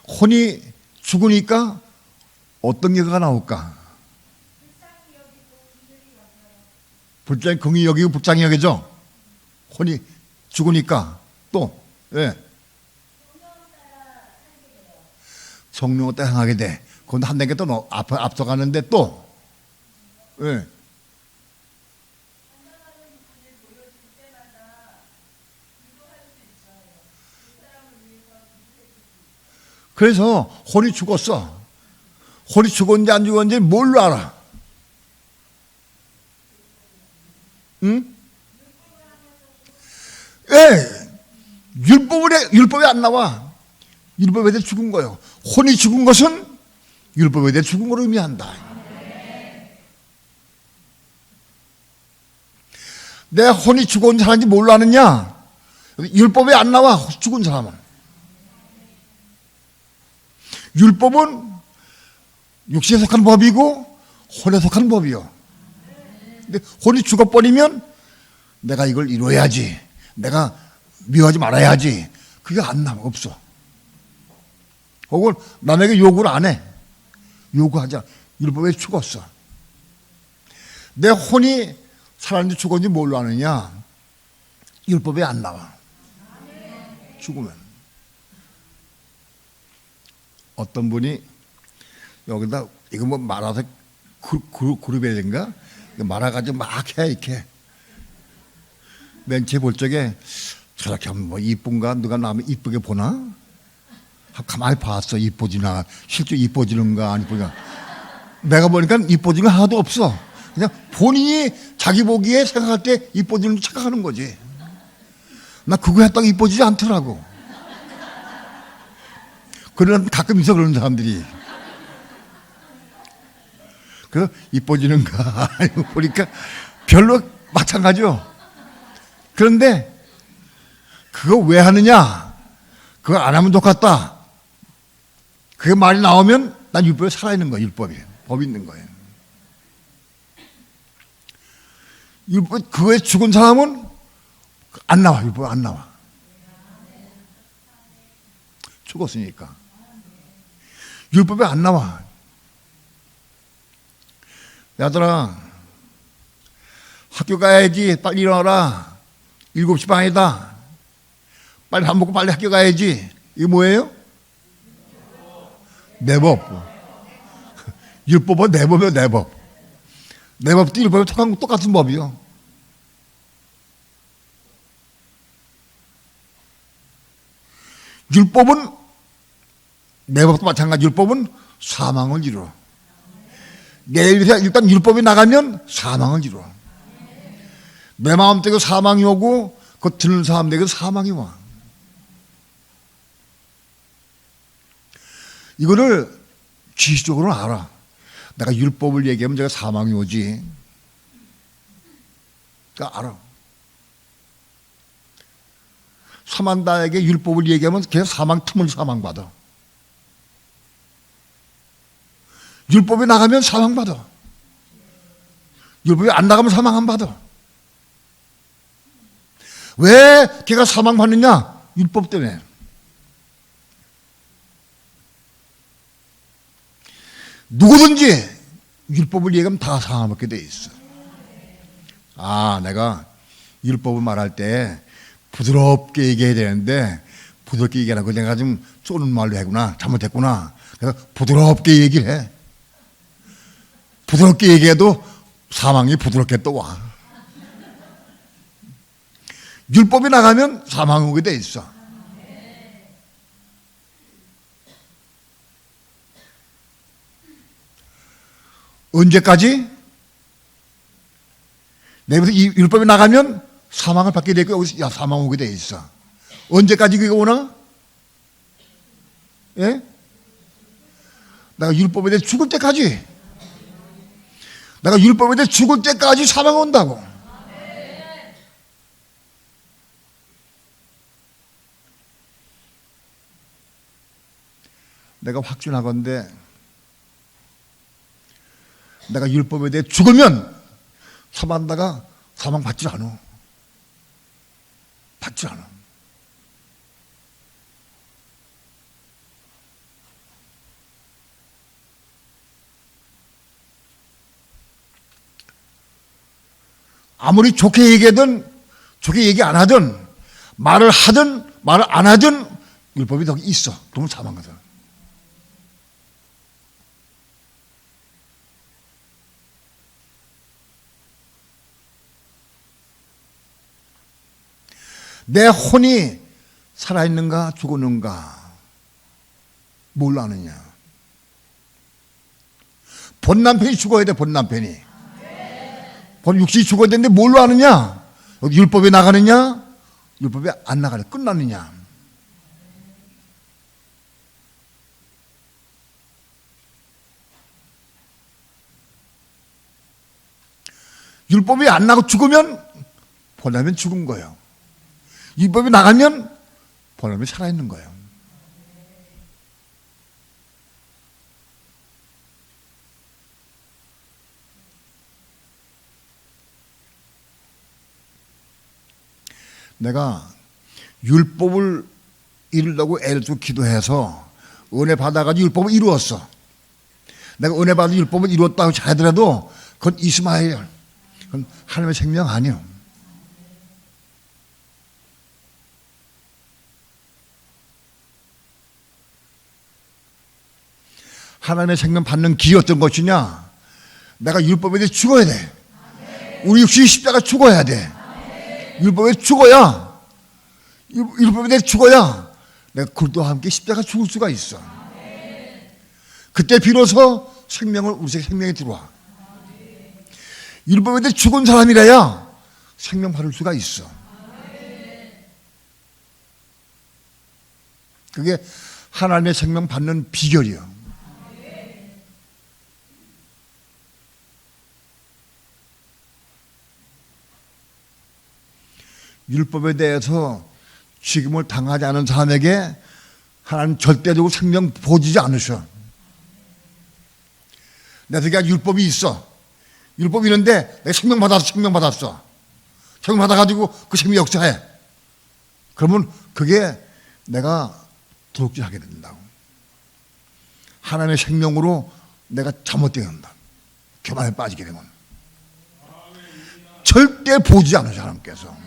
혼이 죽으니까 어떤 결과가 나올까? 불쌍히 긍이 여기고 불쌍히 여기죠? 혼이 죽으니까 또 예. 성령을 따라 행하게 돼. 그건 한 단계 또 앞서가는데 또 예. 그래서 혼이 죽었어. 혼이 죽었는지 안 죽었는지 뭘로 알아? 응? 예. 율법이 안 나와. 율법에 대해 죽은 거예요. 혼이 죽은 것은 율법에 대해 죽은 걸 의미한다. 내 혼이 죽은 사람인지 뭘로 아느냐? 율법에 안 나와. 죽은 사람은. 율법은 육신에 속한 법이고 혼에 속한 법이요. 근데 혼이 죽어버리면 내가 이걸 이루어야지, 내가 미워하지 말아야지, 그게 안 나와. 없어. 혹은 남에게 요구를 안 해. 요구하자. 율법에 죽었어. 내 혼이 살았는지 죽었는지 뭘로 아느냐? 율법에 안 나와. 죽으면. 어떤 분이 여기다 이거 뭐 말아서 그룹해야 된가? 말아가지고 막 해 이렇게. 맨 처음 볼 적에 저렇게 하면 뭐 이쁜가? 누가 나면 이쁘게 보나? 가만히 봤어. 이뻐지나? 실제 이뻐지는가 안 이쁘가? 내가 보니까 이뻐지는 거 하나도 없어. 그냥 본인이 자기 보기에 생각할 때 이뻐지는 줄 착각하는 거지. 나 그거 했다가 이뻐지지 않더라고. 그러나 가끔 있어 그러는 사람들이. 그 이뻐지는가 보니까 별로 마찬가지요. 그런데 그거 왜 하느냐? 그거 안 하면 똑같다. 그게 말이 나오면 난 율법에 살아있는 거야. 율법이. 법이 있는 거예요. 율법 그거에 죽은 사람은 안 나와. 율법 안 나와. 죽었으니까. 율법에 안 나와. 야들아, 학교 가야지. 빨리 일어나라. 7시 반이다. 빨리 밥 먹고 빨리 학교 가야지. 이게 뭐예요? 내 법. 율법은 내 법이요, 내 법. 내 법도 율법에 똑같은 법이요. 율법은 내 법도 마찬가지. 율법은 사망을 이루어. 내일부터 일단 율법이 나가면 사망을 이루어. 내 마음속에 사망이 오고 그 듣는 사람에게 사망이 와. 이거를 지식적으로는 알아. 내가 율법을 얘기하면 제가 사망이 오지. 그러니까 알아. 사만다에게 율법을 얘기하면 걔 사망 틈을 사망받아. 율법이 나가면 사망받아. 율법이 안 나가면 사망 안 받아. 왜 걔가 사망받느냐? 율법 때문에. 누구든지 율법을 얘기하면 다 사망받게 돼 있어. 아, 내가 율법을 말할 때 부드럽게 얘기해야 되는데 부드럽게 얘기하라고 내가 좀 쏘는 말로 했구나. 잘못했구나. 그래서 부드럽게 얘기를 해. 부드럽게 얘기해도 사망이 부드럽게 또 와. 율법이 나가면 사망이 오게 돼 있어. 언제까지? 내면서 이 율법이 나가면 사망을 받게 되고 여기서 사망 오게 돼 있어. 언제까지 그게 오나? 예? 내가 율법에 대해 죽을 때까지. 내가 율법에 대해 죽을 때까지 사망 온다고. 내가 확신하건대 내가 율법에 대해 죽으면 사망다가 사망받지 않아. 받지 않아. 아무리 좋게 얘기하든 좋게 얘기 안 하든 말을 하든 말을 안 하든 율법이 더 있어. 그러면 사망하거든. 내 혼이 살아있는가 죽었는가 뭘 아느냐. 본 남편이 죽어야 돼. 본 남편이. 본 육신이 죽어야 되는데 뭘로 아느냐. 여기 율법에 나가느냐 율법에 안 나가느냐. 끝나느냐. 율법이 안 나고 죽으면 본 남편 죽은 거예요. 율법이 나가면 본 남편이 살아있는 거예요. 내가 율법을 이루려고 애를 좀 기도해서 은혜 받아가지고 율법을 이루었어. 내가 은혜 받아 율법을 이루었다고 하더라도 그건 이스마엘, 그건 하나님의 생명 아니에요. 하나님의 생명 받는 길이 어떤 것이냐. 내가 율법에 대해 죽어야 돼. 우리 육신이 십자가 죽어야 돼. 율법에 죽어야, 율법에 대해 죽어야 내가 그리스도와 함께 십자가 죽을 수가 있어. 그때 비로소 생명을 우리 생명에 들어와. 율법에 대해 죽은 사람이라야 생명 받을 수가 있어. 그게 하나님의 생명 받는 비결이야. 율법에 대해서 죽임을 당하지 않은 사람에게 하나님 절대적으로 생명 보지지 않으셔. 내가 율법이 있어. 율법이 있는데 내가 생명 받았어. 생명 받아가지고 그 생명이 역사해. 그러면 그게 내가 도둑질하게 된다고. 하나님의 생명으로 내가 잘못되게 된다. 교만에 빠지게 되면 절대 보지 않으셔. 하나님께서.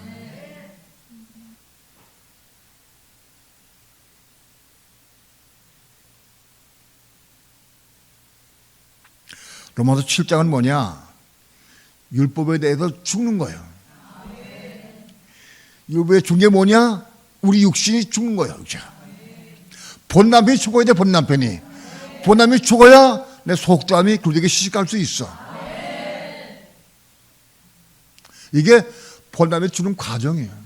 로마서 7장은 뭐냐? 율법에 대해서 죽는 거예요. 율법에 죽는 게 뭐냐? 우리 육신이 죽는 거예요. 본 남편이 죽어야 돼. 본 남편이. 본 남편이 죽어야 내 속담이 그들에게 시집갈 수 있어. 이게 본 남편이 주는 과정이에요.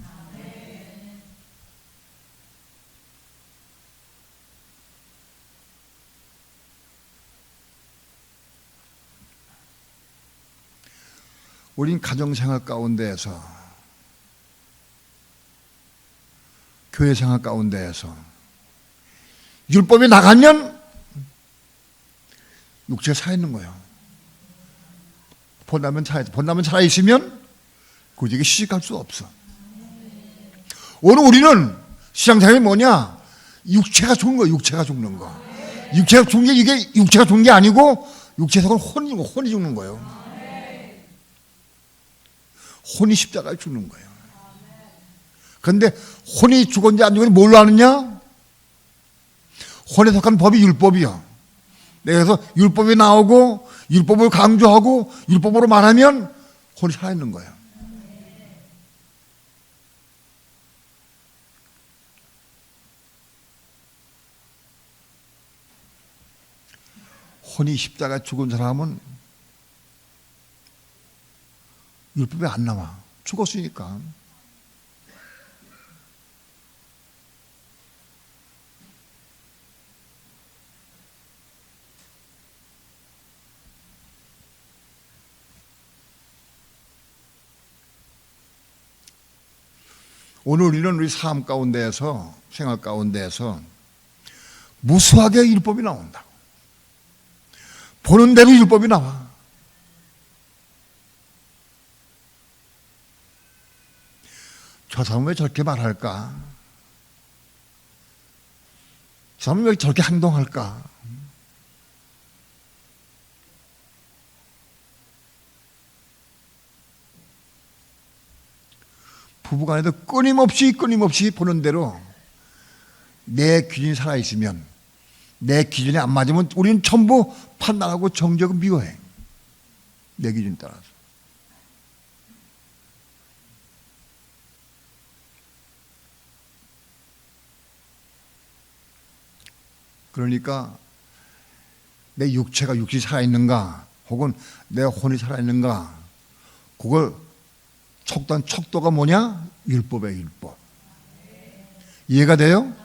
우린 가정생활 가운데에서, 교회생활 가운데에서 율법이 나가면 육체가 살아있는 거예요. 본다면 살아있으면 그에게 시집갈 수 없어. 오늘 우리는 신앙생활이 뭐냐? 육체가 죽는 거예요. 육체가 죽는 거. 육체가 죽는 게 이게 육체가 죽는 게 아니고 육체 속은 혼이 죽는 거예요. 혼이 십자가에 죽는 거예요. 그런데 혼이 죽었는지 안 죽었는지 뭘로 아느냐? 혼에 속한 법이 율법이요. 그래서 율법이 나오고 율법을 강조하고 율법으로 말하면 혼이 살아있는 거예요. 혼이 십자가에 죽은 사람은 율법이 안 나와. 죽었으니까. 오늘 우리는 우리 삶 가운데에서, 생활 가운데에서 무수하게 율법이 나온다고. 보는 대로 율법이 나와. 저 사람은 왜 저렇게 말할까? 저 사람은 왜 저렇게 행동할까? 부부간에도 끊임없이 보는 대로 내 기준이 살아있으면, 내 기준이 안 맞으면 우리는 전부 판단하고 정죄하고 미워해. 내 기준 따라서. 그러니까 내 육체가 육신이 살아있는가, 혹은 내 혼이 살아있는가, 그걸 척도한 척도가 뭐냐? 율법이에요, 율법. 이해가 돼요?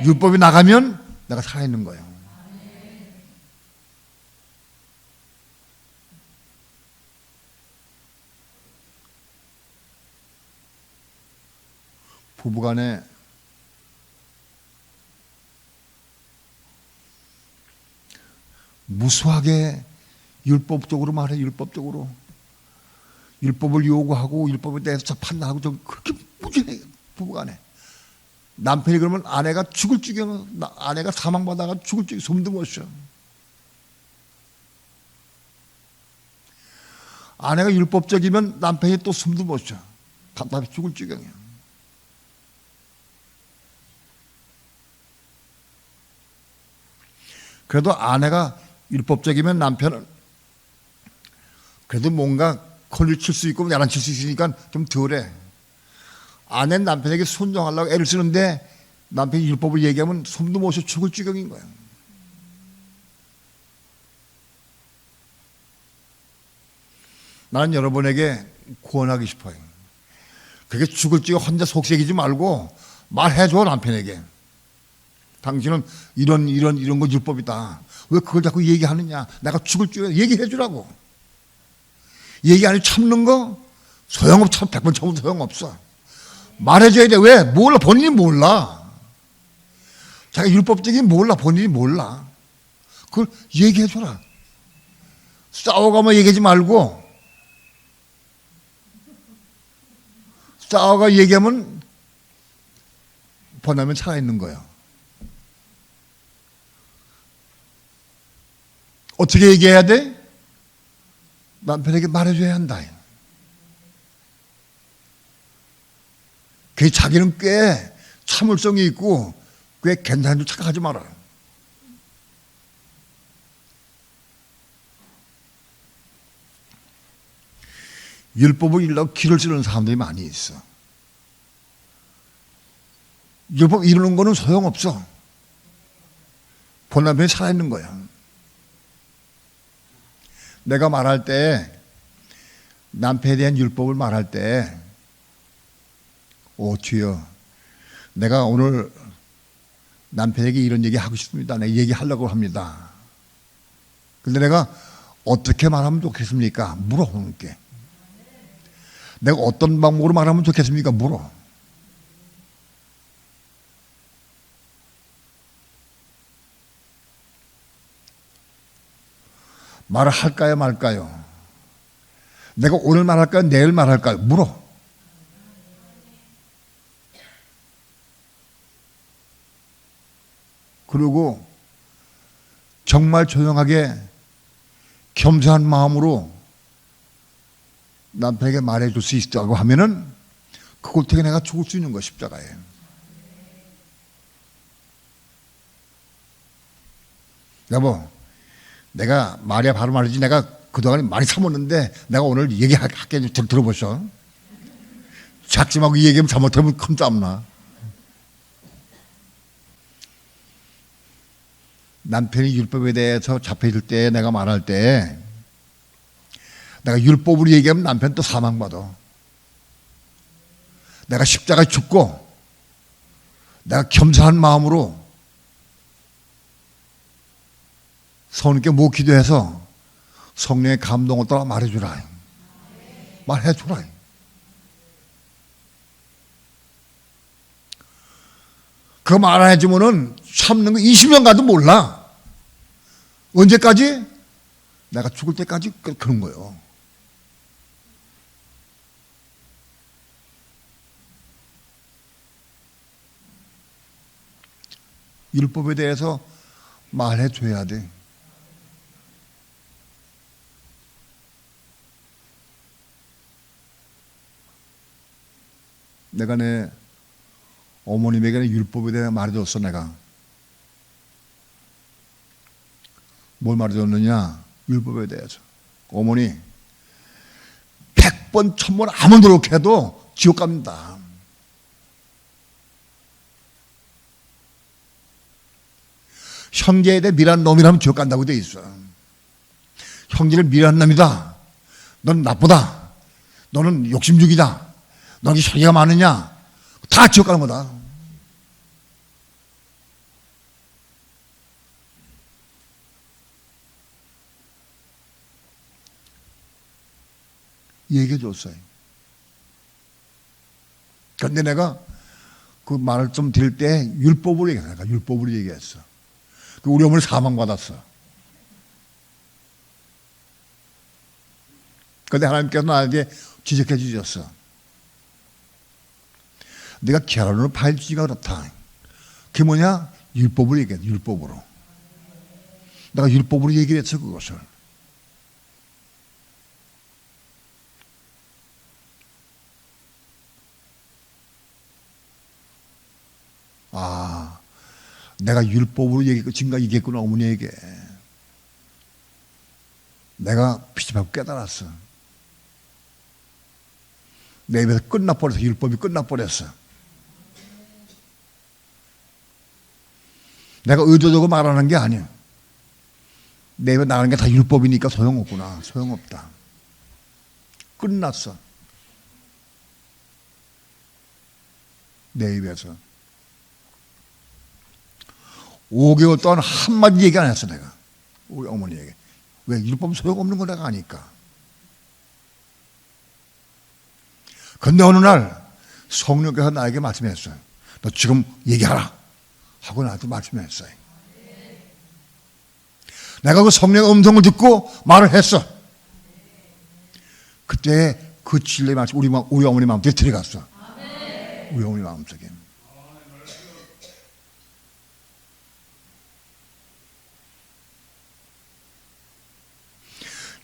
율법이 나가면 내가 살아있는 거예요. 부부간에 무수하게 율법적으로 말해, 율법적으로. 율법을 요구하고 율법에 대해서 판단하고 좀 그렇게 무지해, 부부간에. 남편이 그러면 아내가 죽을 지경, 아내가 사망받아가 죽을 지경, 숨도 못 쉬어. 아내가 율법적이면 남편이 또 숨도 못 쉬어. 답답해 죽을 지경이야. 그래도 아내가 율법적이면 남편은 그래도 뭔가 권리를 칠 수 있고 야단칠 수 있으니까 좀 덜해. 아내는 남편에게 순종하려고 애를 쓰는데 남편이 율법을 얘기하면 숨도 못 쉬어 죽을 지경인 거야. 나는 여러분에게 구원하기 싶어요. 그게 죽을 지경 혼자 속삭이지 말고 말해줘, 남편에게. 당신은 이런 거 율법이다. 왜 그걸 자꾸 얘기하느냐? 내가 죽을 지경 얘기해 주라고. 얘기 안 해 참는 거 소용없어. 100번 참으면 소용없어. 말해줘야 돼. 왜? 몰라. 본인이 몰라. 자기가 율법적인 몰라. 본인이 몰라. 그걸 얘기해 줘라. 싸워가면 얘기하지 말고, 싸워가 얘기하면 번하면 살아있는 거예요. 어떻게 얘기해야 돼? 남편에게 말해줘야 한다. 그 자기는 꽤 참을성이 있고 꽤 괜찮은 줄 착각하지 말아요. 율법을 이루려고 길을 쓰는 사람들이 많이 있어. 율법 이루는 거는 소용없어. 본 남편이 살아있는 거야. 내가 말할 때, 남편에 대한 율법을 말할 때, 오 주여, 내가 오늘 남편에게 이런 얘기 하고 싶습니다. 내가 얘기하려고 합니다. 근데 내가 어떻게 말하면 좋겠습니까? 물어, 그렇게. 내가 어떤 방법으로 말하면 좋겠습니까? 물어. 말을 할까요, 말까요? 내가 오늘 말할까요, 내일 말할까요? 물어. 그리고 정말 조용하게 겸손한 마음으로 남편에게 말해줄 수 있다고 하면은 그것 때문에 내가 죽을 수 있는 거, 십자가에. 여보, 내가 말이야 바로 말이지, 내가 그동안 많이 참았는데 내가 오늘 얘기할게. 들어보셔. 작심하고 얘기하면 잘못하면 큰 땀나. 남편이 율법에 대해서 잡혀있을 때, 내가 말할 때, 내가 율법으로 얘기하면 남편 또 사망받아. 내가 십자가에 죽고 내가 겸손한 마음으로 성령께 못 기도해서 성령의 감동을 따라 말해주라. 말해주라. 그거 말 안 해주면은 참는 거 20년 가도 몰라. 언제까지? 내가 죽을 때까지 그런 거예요. 율법에 대해서 말해줘야 돼. 내가 내 어머님에게 율법에 대해 말해줬어. 내가 뭘 말해줬느냐? 율법에 대해서. 어머니 100번 1000번 아무 노력해도 지옥 갑니다. 형제에 대해 미란 놈이라면 지옥 간다고 돼 있어. 형제를 미란 놈이다. 넌 나쁘다. 너는 욕심죽이다. 너는 혈기가 많으냐? 다 지옥 가는 거다. 얘기해 줬어요. 그런데 내가 그 말을 좀 드릴 때 율법으로 얘기했어. 내가 율법으로 얘기했어. 우리 어머니 사망받았어. 그런데 하나님께서 나에게 지적해 주셨어. 내가 결혼을 파헤치기가 그렇다. 그게 뭐냐? 율법으로 얘기했어. 율법으로. 내가 율법으로 얘기를 했어. 그것을. 아, 내가 율법으로 지금까지 얘기했구나. 어머니에게. 내가 빛이 받고 깨달았어. 내 입에서 끝나버렸어. 율법이 끝나버렸어. 내가 의도적으로 말하는 게 아니야. 내 입에 나가는 게 다 율법이니까 소용없구나. 소용없다. 끝났어. 내 입에서. 5개월 동안 한마디 얘기 안 했어. 내가 우리 어머니에게. 왜? 율법은 소용없는 거 내가 아니까. 근데 어느 날 성령께서 나에게 말씀했어요. 너 지금 얘기하라 하고 나한테 말씀했어요. 내가 그 성령의 음성을 듣고 말을 했어. 그때 그 진리의 말씀 우리 어머니 마음속에 들어갔어. 우리 어머니 마음속에.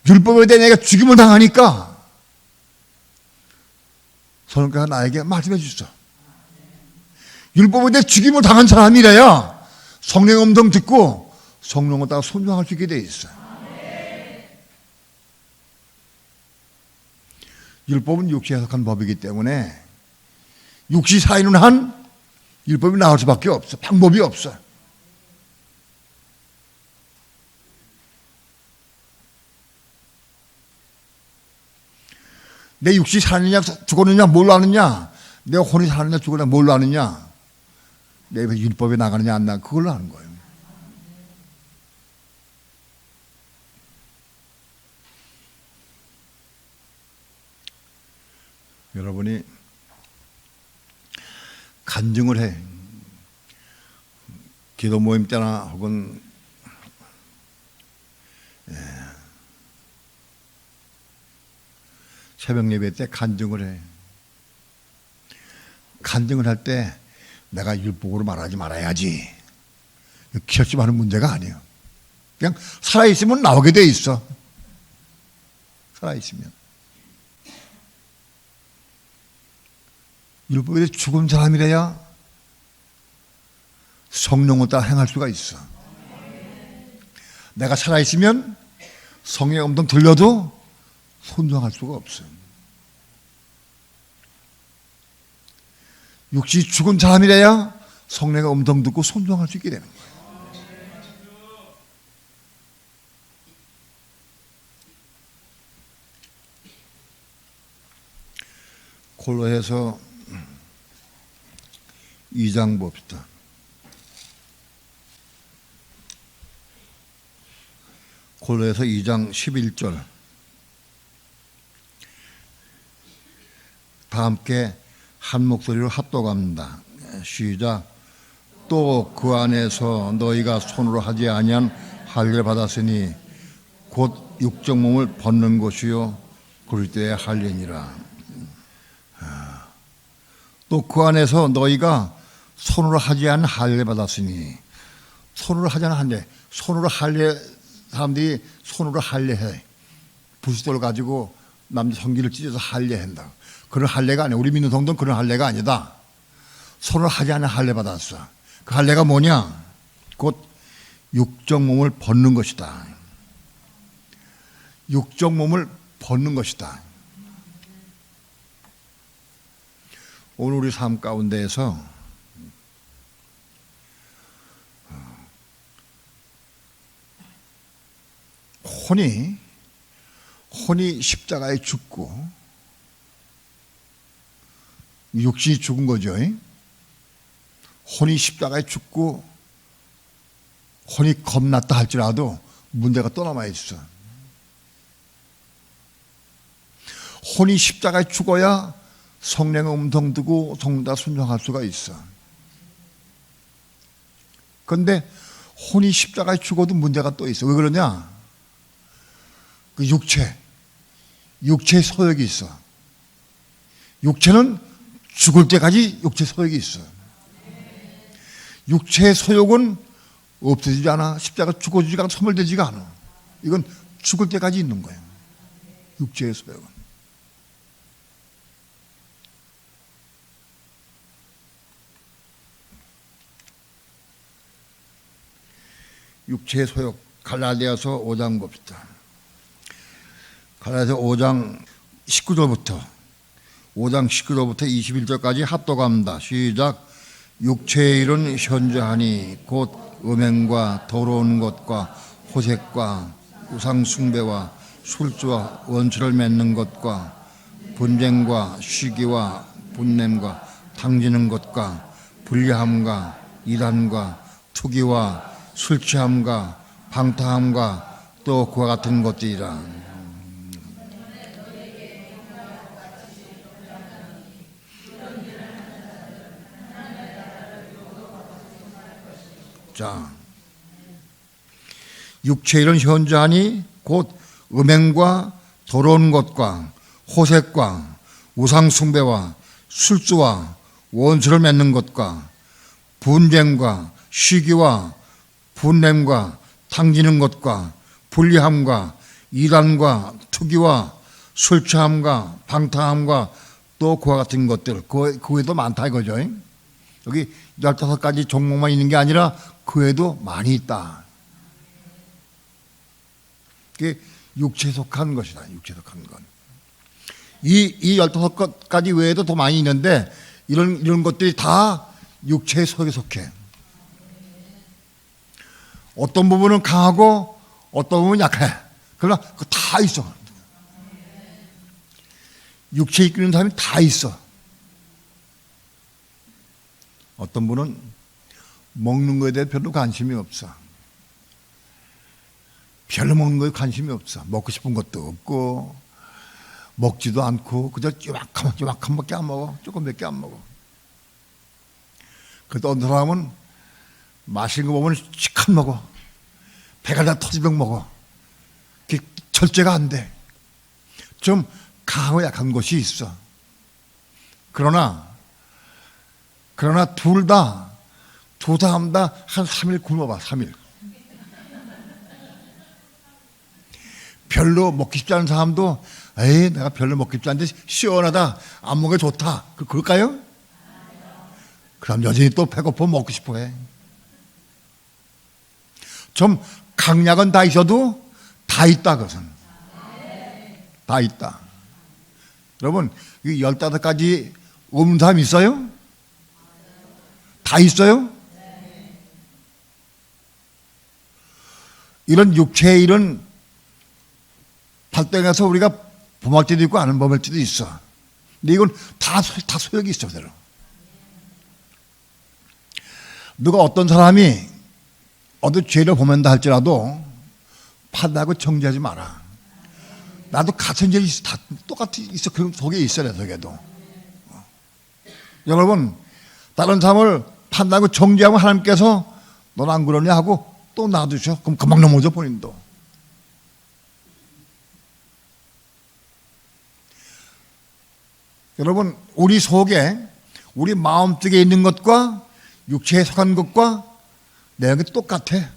율법에 대해 내가 죽임을 당하니까 성령께서 나에게 말씀해 주셨어. 율법에 대해 죽임을 당한 사람이래야 성령의 음성 듣고 성령을 따라 순종할 수 있게 돼 있어. 율법은 육시에 속한 법이기 때문에 육시 사인은 한 율법이 나올 수밖에 없어. 방법이 없어. 내 육시 사느냐 죽었느냐 뭘로 아느냐, 내 혼이 사느냐 죽었느냐 뭘로 아느냐, 내 율법에 나가느냐 안 나가 그걸로 아는 거예요. 여러분이 간증을 해. 기도 모임 때나 혹은 새벽 예배 때 간증을 해. 간증을 할 때 내가 율법으로 말하지 말아야지. 결심하는 문제가 아니에요. 그냥 살아있으면 나오게 돼 있어. 살아있으면. 율법에 죽은 사람이래야 성령을 따라 행할 수가 있어. 내가 살아있으면 성령의 음성 들려도 순종할 수가 없어. 육시 죽은 사람이래야 성령의 음성 듣고 순종할 수 있게 되는 거예요. 골로새서 2장 봅시다. 골로새서 2장 11절. 다 함께 한 목소리로 합독합니다. 시작. 또 그 안에서 너희가 손으로 하지 아니한 할례 받았으니 곧 육적 몸을 벗는 것이요 그럴 때의 할례니라. 또 그 안에서 너희가 손으로 하지 않은 할례 받았으니, 손으로 하지 않은 할례, 손으로 할례, 사람들이 손으로 할례해. 부싯돌 가지고 남자 성기를 찢어서 할례한다. 그런 할례가 아니야. 우리 믿는 성도는 그런 할례가 아니다. 손으로 하지 않은 할례 받았어. 그 할례가 뭐냐? 곧 육적 몸을 벗는 것이다. 육적 몸을 벗는 것이다. 오늘 우리 삶 가운데에서 혼이 십자가에 죽고 육신이 죽은 거죠. 혼이 십자가에 죽고 혼이 겁났다 할지라도 문제가 또 남아 있어. 혼이 십자가에 죽어야 성령의 음성 듣고 성다 순종할 수가 있어. 그런데 혼이 십자가에 죽어도 문제가 또 있어. 왜 그러냐? 그 육체의 소욕이 있어. 육체는 죽을 때까지 육체의 소욕이 있어. 육체의 소욕은 없어지지 않아. 십자가 죽어지지가 않아. 소멸되지가 않아. 이건 죽을 때까지 있는 거예요. 육체의 소욕은. 육체의 소욕, 갈라디아서 5장 봅시다. 갈라디아서 5장 19절부터 21절까지 합독합니다. 시작. 육체의 일은 현저하니 곧 음행과 더러운 것과 호색과 우상숭배와 술주와 원수를 맺는 것과 분쟁과 시기와 분냄과 당지는 것과 불리함과 이단과 투기와 술 취함과 방탕함과 또 그와 같은 것들이라. 자, 육체의 일은 현저하니 곧 음행과 더러운 것과 호색과 우상숭배와 술주와 원수를 맺는 것과 분쟁과 시기와 분냄과 당지는 것과 불리함과 이단과 투기와 술 취함과 방탕함과 또 그와 같은 것들, 그 외에도 많다 이거죠. 여기 15가지 종목만 있는 게 아니라 그 외에도 많이 있다. 그게 육체에 속한 것이다. 육체에 속한 것. 이 15가지 외에도 더 많이 있는데 이런 것들이 다 육체의 속에 속해. 어떤 부분은 강하고 어떤 부분은 약해. 그러나 그거 다 있어. 육체에 이끄는 사람이 다 있어. 어떤 분은 먹는 거에 대해 별로 관심이 없어. 별로 먹는 거에 관심이 없어. 먹고 싶은 것도 없고 먹지도 않고 그저 요만큼 밖에 안 먹어. 조금 몇 개 안 먹어. 그래도 어떤 사람은 맛있는 거 보면 시컷 먹어. 배가 다 터지도록 먹어. 그게 절제가 안 돼. 좀 강하고 약한 것이 있어. 그러나 두 사람 다 한 3일 굶어봐. 3일. 별로 먹기 쉽지 않은 사람도 에이 내가 별로 먹기 쉽지 않은데 시원하다. 안 먹으면 좋다. 그럴까요? 그럼 여전히 또 배고프면 먹고 싶어해. 좀 강약은 다 있어도 다 있다 그것은. 다 있다. 여러분 이 15가지 없는 사람 있어요? 다 있어요? 이런 육체의 일은 발동해서 우리가 범할 때도 있고 안 범할 때도 있어. 근데 이건 다 소용이 있어 그대로. 누가 어떤 사람이 어떤 죄를 범한다 할지라도 판단하고 정죄하지 마라. 나도 같은 죄이 있어. 다 똑같이 있어. 그 속에 있어야 돼. 속에도. 여러분 다른 사람을 판단하고 정죄하면 하나님께서 넌 안 그러냐 하고 또 놔두셔. 그럼 금방 넘어져 본인도. 여러분, 우리 속에 우리 마음속에 있는 것과 육체에 속한 것과 내용이 똑같아.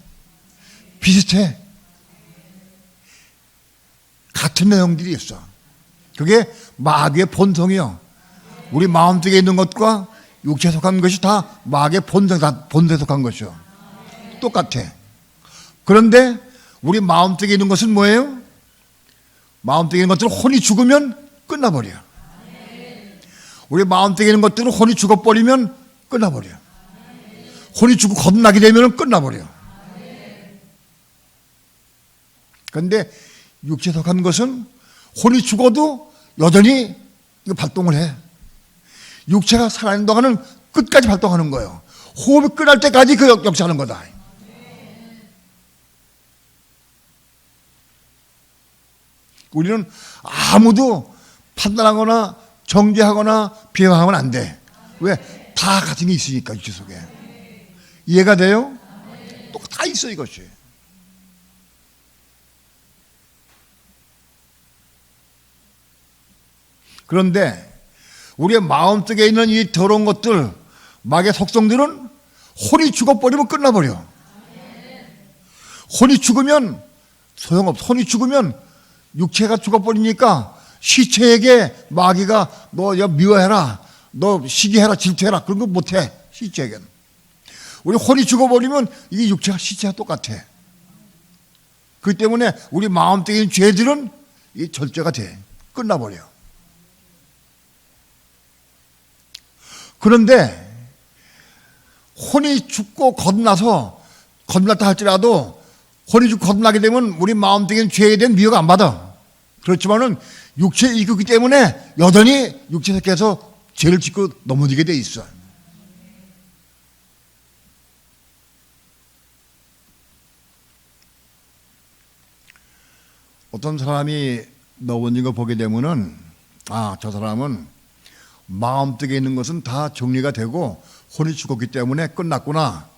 비슷해. 같은 내용들이 있어. 그게 마귀의 본성이요. 우리 마음속에 있는 것과 육체에 속한 것이 다 마귀의 본성에 속한 것이요. 똑같아. 그런데 우리 마음속에 있는 것은 뭐예요? 마음속에 있는 것들은 혼이 죽으면 끝나버려. 우리 마음속에 있는 것들은 혼이 죽어버리면 끝나버려. 혼이 죽고 겁나게 되면 끝나버려. 그런데 육체에 속한 것은 혼이 죽어도 여전히 발동을 해. 육체가 살아있는 동안은 끝까지 발동하는 거예요. 호흡이 끝날 때까지 그 역사하는 거다. 우리는 아무도 판단하거나 정죄하거나 비방하면 안 돼. 왜? 다 같은 게 있으니까 육체 속에. 이해가 돼요? 또 다 있어 이것이. 그런데 우리의 마음속에 있는 이 더러운 것들, 마귀의 속성들은 혼이 죽어버리면 끝나버려. 혼이 죽으면 소용없어. 혼이 죽으면 육체가 죽어버리니까 시체에게 마귀가 너 미워해라, 너 시기해라, 질투해라 그런 거 못해. 시체에게는. 우리 혼이 죽어버리면 이게 육체가 시체와 똑같아. 그렇기 때문에 우리 마음속에 있는 죄들은 이 절제가 돼. 끝나버려. 그런데 혼이 죽고 거듭났다 할지라도 혼이 죽고 거듭나게 되면 우리 마음속에 있는 죄에 대한 미워가 안 받아. 그렇지만은 육체에 있기 때문에 여전히 육체 속에서 죄를 짓고 넘어지게 돼 있어. 어떤 사람이 넘어진 거 보게 되면은 저 사람은 마음속에 있는 것은 다 정리가 되고 혼이 죽었기 때문에 끝났구나.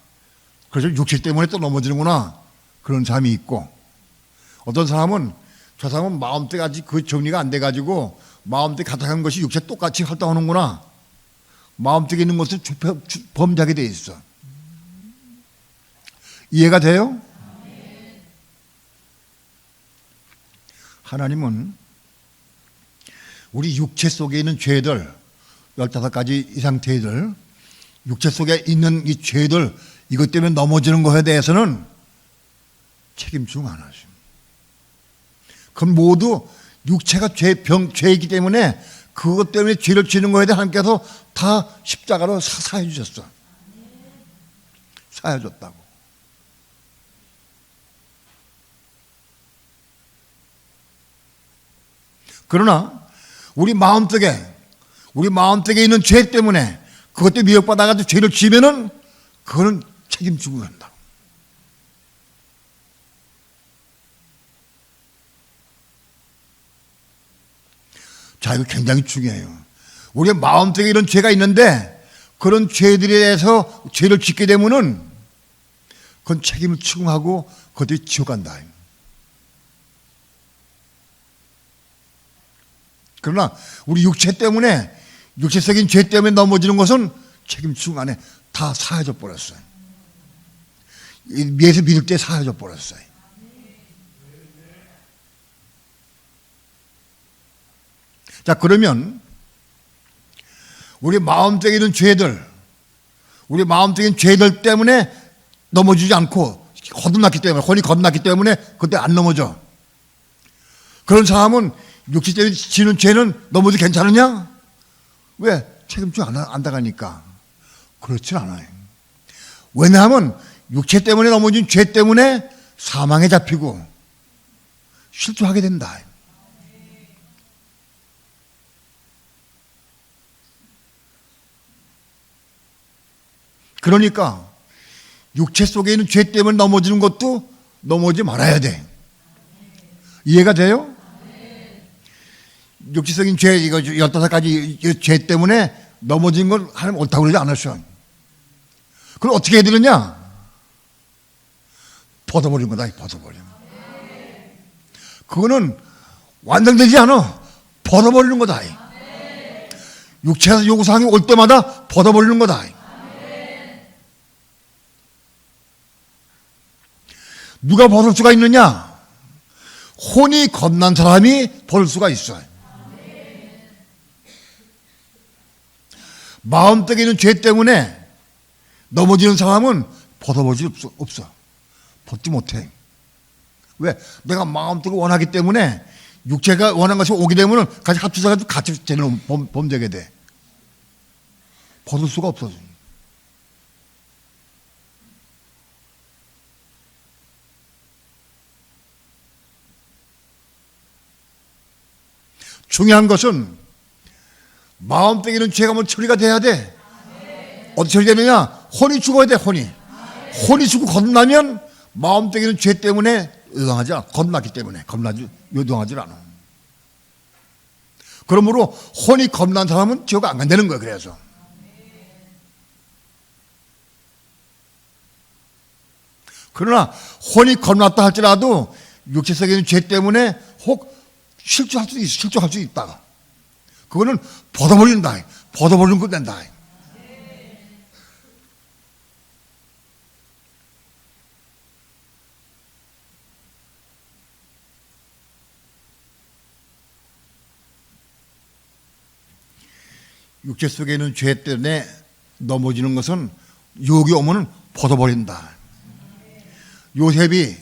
그래서 육체 때문에 또 넘어지는구나. 그런 사람이 있고, 어떤 사람은 저 사람은 마음속에 아직 그 정리가 안 돼가지고 마음속에 가득한 것이 육체에 똑같이 활동하는구나. 마음속에 있는 것을 범죄하게 돼 있어. 이해가 돼요? 하나님은 우리 육체 속에 있는 죄들, 15가지 이상 죄들, 육체 속에 있는 이 죄들, 이것 때문에 넘어지는 것에 대해서는 책임지고 안 하십니다. 그건 모두 육체가 죄이기 때문에 그것 때문에 죄를 지는 것에 대해 하나님께서 다 십자가로 사해 주셨어. 사해 줬다고. 그러나 우리 마음속에 있는 죄 때문에 그것 때문에 미혹받아가지고 죄를 지면은 그거는 책임지고 간다. 자, 이거 굉장히 중요해요. 우리의 마음속에 이런 죄가 있는데 그런 죄들에 대해서 죄를 짓게 되면은 그건 책임을 추궁하고 그것들이 지옥 간다. 그러나 우리 육체 속인 죄 때문에 넘어지는 것은 책임 추궁 안 해. 다 사해져 버렸어요. 예수 믿을 때 사해져 버렸어요. 자, 그러면 우리 마음속에 있는 죄들, 우리 마음속에 있는 죄들 때문에 넘어지지 않고 혼이 거듭났기 때문에 그때 안 넘어져. 그런 사람은 육체 때문에 지는 죄는 넘어도 괜찮으냐? 왜? 책임져 안 당하니까. 그렇진 않아요. 왜냐하면 육체 때문에 넘어진 죄 때문에 사망에 잡히고 실족하게 된다. 그러니까 육체 속에 있는 죄 때문에 넘어지는 것도 넘어지지 말아야 돼. 이해가 돼요? 육체적인 죄, 이거 15가지 죄 때문에 넘어진 걸 하나님 옳다고 그러지 않았어요. 그걸 어떻게 해야 되느냐? 벗어버리는 거다. 벗어버리는 거. 그거는 완성되지 않아. 벗어버리는 거다. 육체에서 요구사항이 올 때마다 벗어버리는 거다. 누가 벗을 수가 있느냐? 혼이 겁난 사람이 벗을 수가 있어요. 마음속에 있는 죄 때문에 넘어지는 사람은 벗어버릴 수 없어. 벗지 못해. 왜? 내가 마음속에 원하기 때문에 육체가 원한 것이 오게 되면 같이 합쳐서 같이 죄를 범죄하게 돼. 벗을 수가 없어. 중요한 것은 마음속에 있는 죄가 뭐 처리가 돼야 돼. 어떻게 처리되느냐? 혼이 죽어야 돼. 혼이 죽고 거듭나면 마음속에 있는 죄 때문에 요동하지 않아. 겁났기 때문에 요동하지 않아. 그러므로 혼이 겁난 사람은 지옥 안 간다는 거예요. 그래서 그러나 혼이 겁났다 할지라도 육체 속에 있는 죄 때문에 혹 실족할 수 있다가 그거는 벗어버린다. 벗어버리는 거 된다. 육체 속에 있는 죄 때문에 넘어지는 것은 유혹이 오면 벗어버린다. 요셉이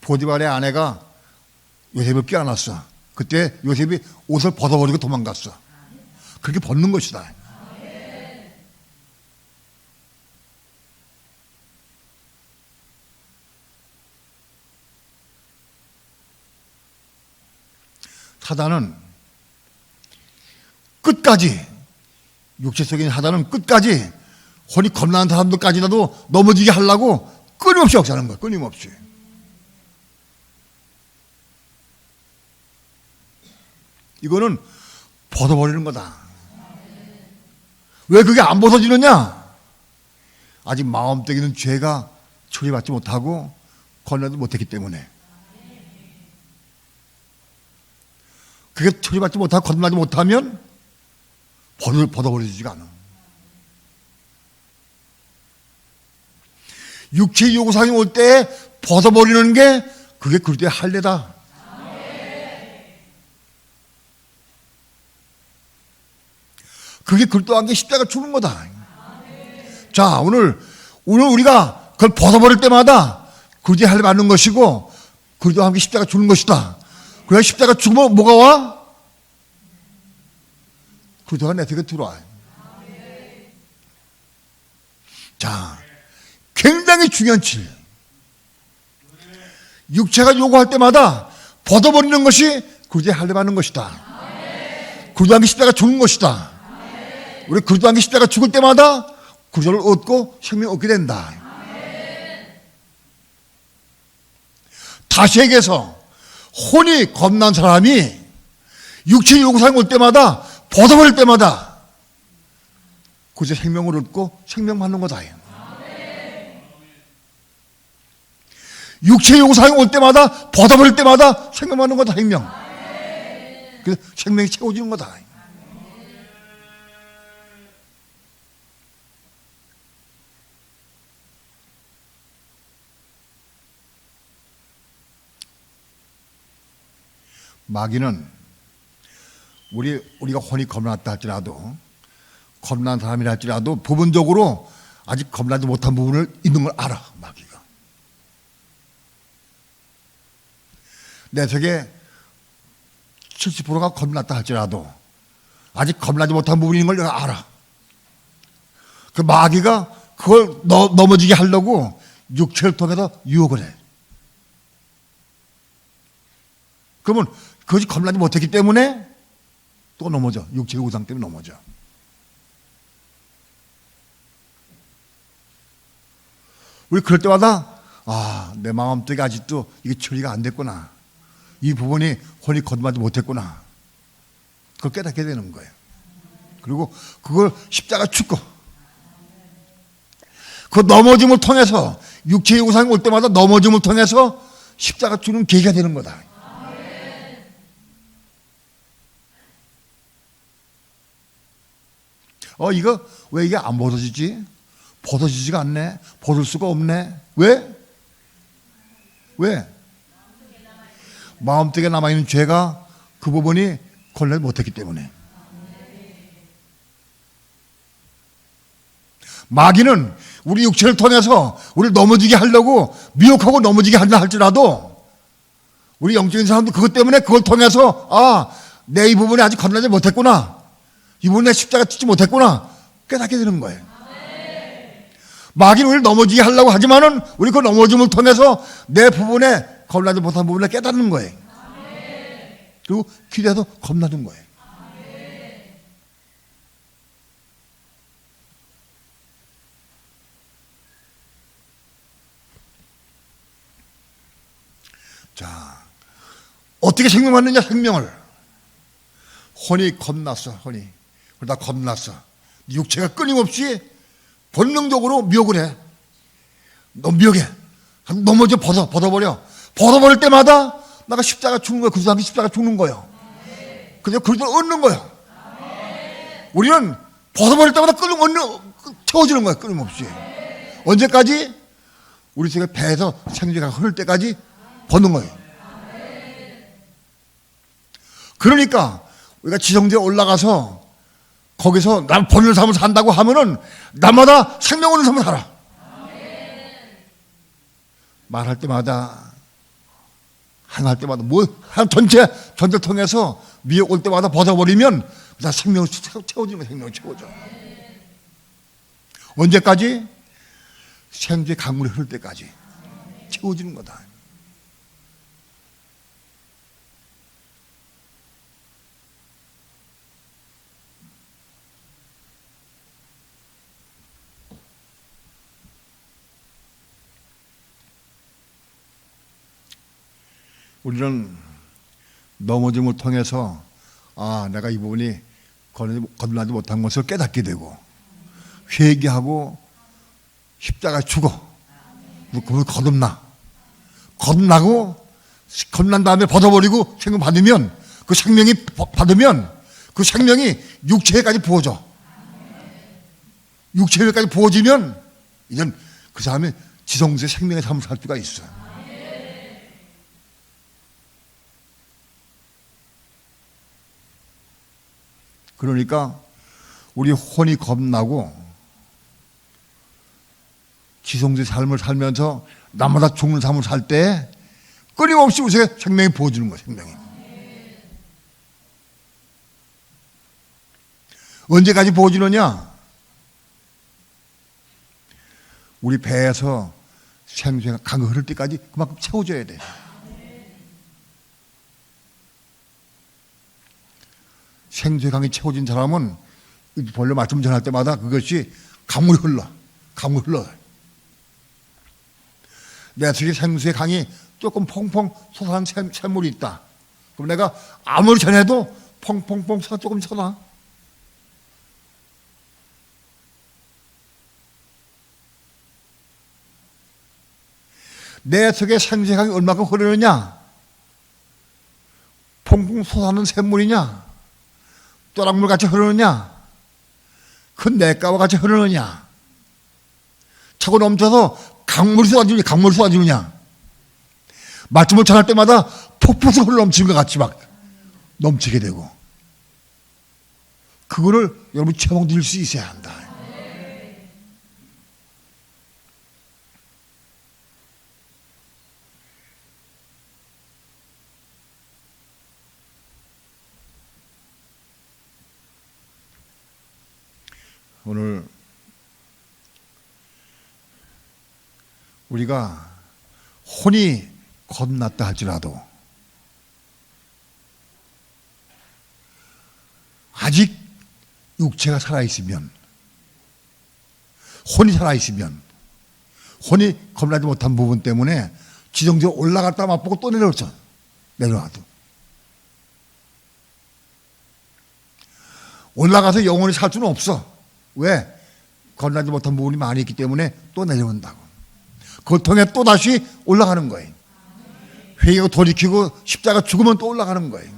보디발의 아내가 요셉을 껴안았어. 그때 요셉이 옷을 벗어버리고 도망갔어. 그렇게 벗는 것이다. 사단은 끝까지 육체 속에 있는 사단은 끝까지 혼이 겁나는 사람들까지라도 넘어지게 하려고 끊임없이 역사하는 거야. 끊임없이. 이거는 벗어버리는 거다. 왜 그게 안 벗어지느냐? 아직 마음속에 있는 죄가 처리받지 못하고 건너지 못했기 때문에. 그게 처리받지 못하고 건너지 못하면 벗어버리지가 않아. 육체의 요구사항이 올 때 벗어버리는 게 그게 그리스도의 할례다. 그게 그리스도와 함께 십자가 죽는 거다. 자, 오늘 우리가 그걸 벗어버릴 때마다 그리스도의 할례 받는 것이고 그리스도와 함께 십자가 죽는 것이다. 그래야 십자가 죽으면 뭐가 와? 그리스도가 내 속에 들어와. 자, 굉장히 중요한 칠. 육체가 요구할 때마다 벗어버리는 것이 그리스도의 할례 받는 것이다. 그리스도와 함께 십자가 죽는 것이다. 우리 그리스도와 함께 십자가 죽을 때마다 그리스도를 얻고 생명을 얻게 된다. 다시 얘기해서 혼이 겁난 사람이 육체의 요구사항이 올 때마다 벗어버릴 때마다 그리스도의 생명을 얻고 생명 받는 거다. 육체의 요구사항이 올 때마다 벗어버릴 때마다 생명 받는 거다. 생명. 그래서 생명이 채워지는 거다. 마귀는 우리가 혼이 겁났다 할지라도 겁난 사람이라 할지라도 부분적으로 아직 겁나지 못한 부분을 있는 걸 알아. 마귀가 내 속에 70%가 겁났다 할지라도 아직 겁나지 못한 부분이 있는 걸 내가 알아. 그 마귀가 그걸 넘어지게 하려고 육체를 통해서 유혹을 해. 그러면 그것이 겁나지 못했기 때문에 또 넘어져. 육체의 우상 때문에 넘어져. 우리 그럴 때마다 내 마음속에 아직도 이게 처리가 안 됐구나. 이 부분이 혼이 거듭나지 못했구나. 그걸 깨닫게 되는 거예요. 그리고 그걸 십자가 죽고 그 넘어짐을 통해서 육체의 우상이 올 때마다 넘어짐을 통해서 십자가 주는 계기가 되는 거다. 이거 왜 이게 안 벗어지지? 벗어지지가 않네. 벗을 수가 없네. 왜? 마음속에 남아있는 죄가 그 부분이 걸레 못했기 때문에. 마귀는 우리 육체를 통해서 우리를 넘어지게 하려고 미혹하고 넘어지게 한다 할지라도 우리 영적인 사람도 그것 때문에 그걸 통해서 내 이 부분이 아직 건너지 못했구나, 이 부분에 십자가 짓지 못했구나 깨닫게 되는 거예요. 마귀는 우리를 넘어지게 하려고 하지만은 우리 그 넘어짐을 통해서 내 부분에 겁나지 못한 부분을 깨닫는 거예요. 그리고 기대서 겁나는 거예요. 자, 어떻게 생명받느냐? 생명을 혼이 겁났어. 혼이 그러다 겁났어. 육체가 끊임없이 본능적으로 미혹을 해. 너 미혹해. 넘어져 벗어버려. 벗어버릴 때마다 나가 십자가 죽는 거야. 그 사람이 십자가 죽는 거예요. 그래서 그걸 얻는 거예요. 우리는 벗어버릴 때마다 채워지는 거야. 끊임없이. 언제까지? 우리 속에 배에서 생기가 흐를 때까지 벗는 거예요. 그러니까 우리가 지성지에 올라가서 거기서 난 본을 삶을 산다고 하면은 날마다 생명 없는 삶을 살아. 말할 때마다, 행할 때마다, 전체를 통해서 미혹 올 때마다 벗어버리면 다 생명을 채워지는 거야. 생명을 채워져. 언제까지? 생주의 강물이 흐를 때까지 채워지는 거다. 우리는 넘어짐을 통해서 내가 이 부분이 거듭나지 못한 것을 깨닫게 되고 회개하고 십자가 죽어. 그걸 거듭나고 거듭난 다음에 벗어버리고 생명 받으면 그 생명이 육체에까지 부어져. 육체에까지 부어지면 이젠 그 사람이 지성소의 생명의 삶을 살 수가 있어. 그러니까 우리 혼이 겁나고 지성소의 삶을 살면서 남마다 죽는 삶을 살 때 끊임없이 우리 생명이 부어주는 거야. 생명이. 언제까지 부어주느냐? 우리 배에서 생수가 강이 흐를 때까지 그만큼 채워줘야 돼. 생수의 강이 채워진 사람은 본래 말씀 전할 때마다 그것이 강물이 흘러. 내 속에 생수의 강이 조금 펑펑 솟아난 샘물이 있다. 그럼 내가 아무리 전해도 펑펑펑 조금 솟아. 내 속에 생수의 강이 얼마큼 흐르느냐? 펑펑 솟아나는 샘물이냐? 또랑물같이 흐르느냐? 큰 냇가와 같이 흐르느냐? 차고 넘쳐서 강물이 쏟아지느냐? 말씀을 전할 때마다 폭포수 흘러 넘치는 것 같이 막 넘치게 되고, 그거를 여러분 체험 드릴 수 있어야 한다. 오늘 우리가 혼이 겁났다 할지라도 아직 육체가 살아있으면, 혼이 살아있으면, 혼이 겁나지 못한 부분 때문에 지정적으로 올라갔다 맛보고 또 내려와도 올라가서 영원히 살 수는 없어. 왜? 건너지 못한 부분이 많이 있기 때문에 또 내려온다고. 그걸 통해 또 다시 올라가는 거예요. 회개하고 돌이키고 십자가 죽으면 또 올라가는 거예요.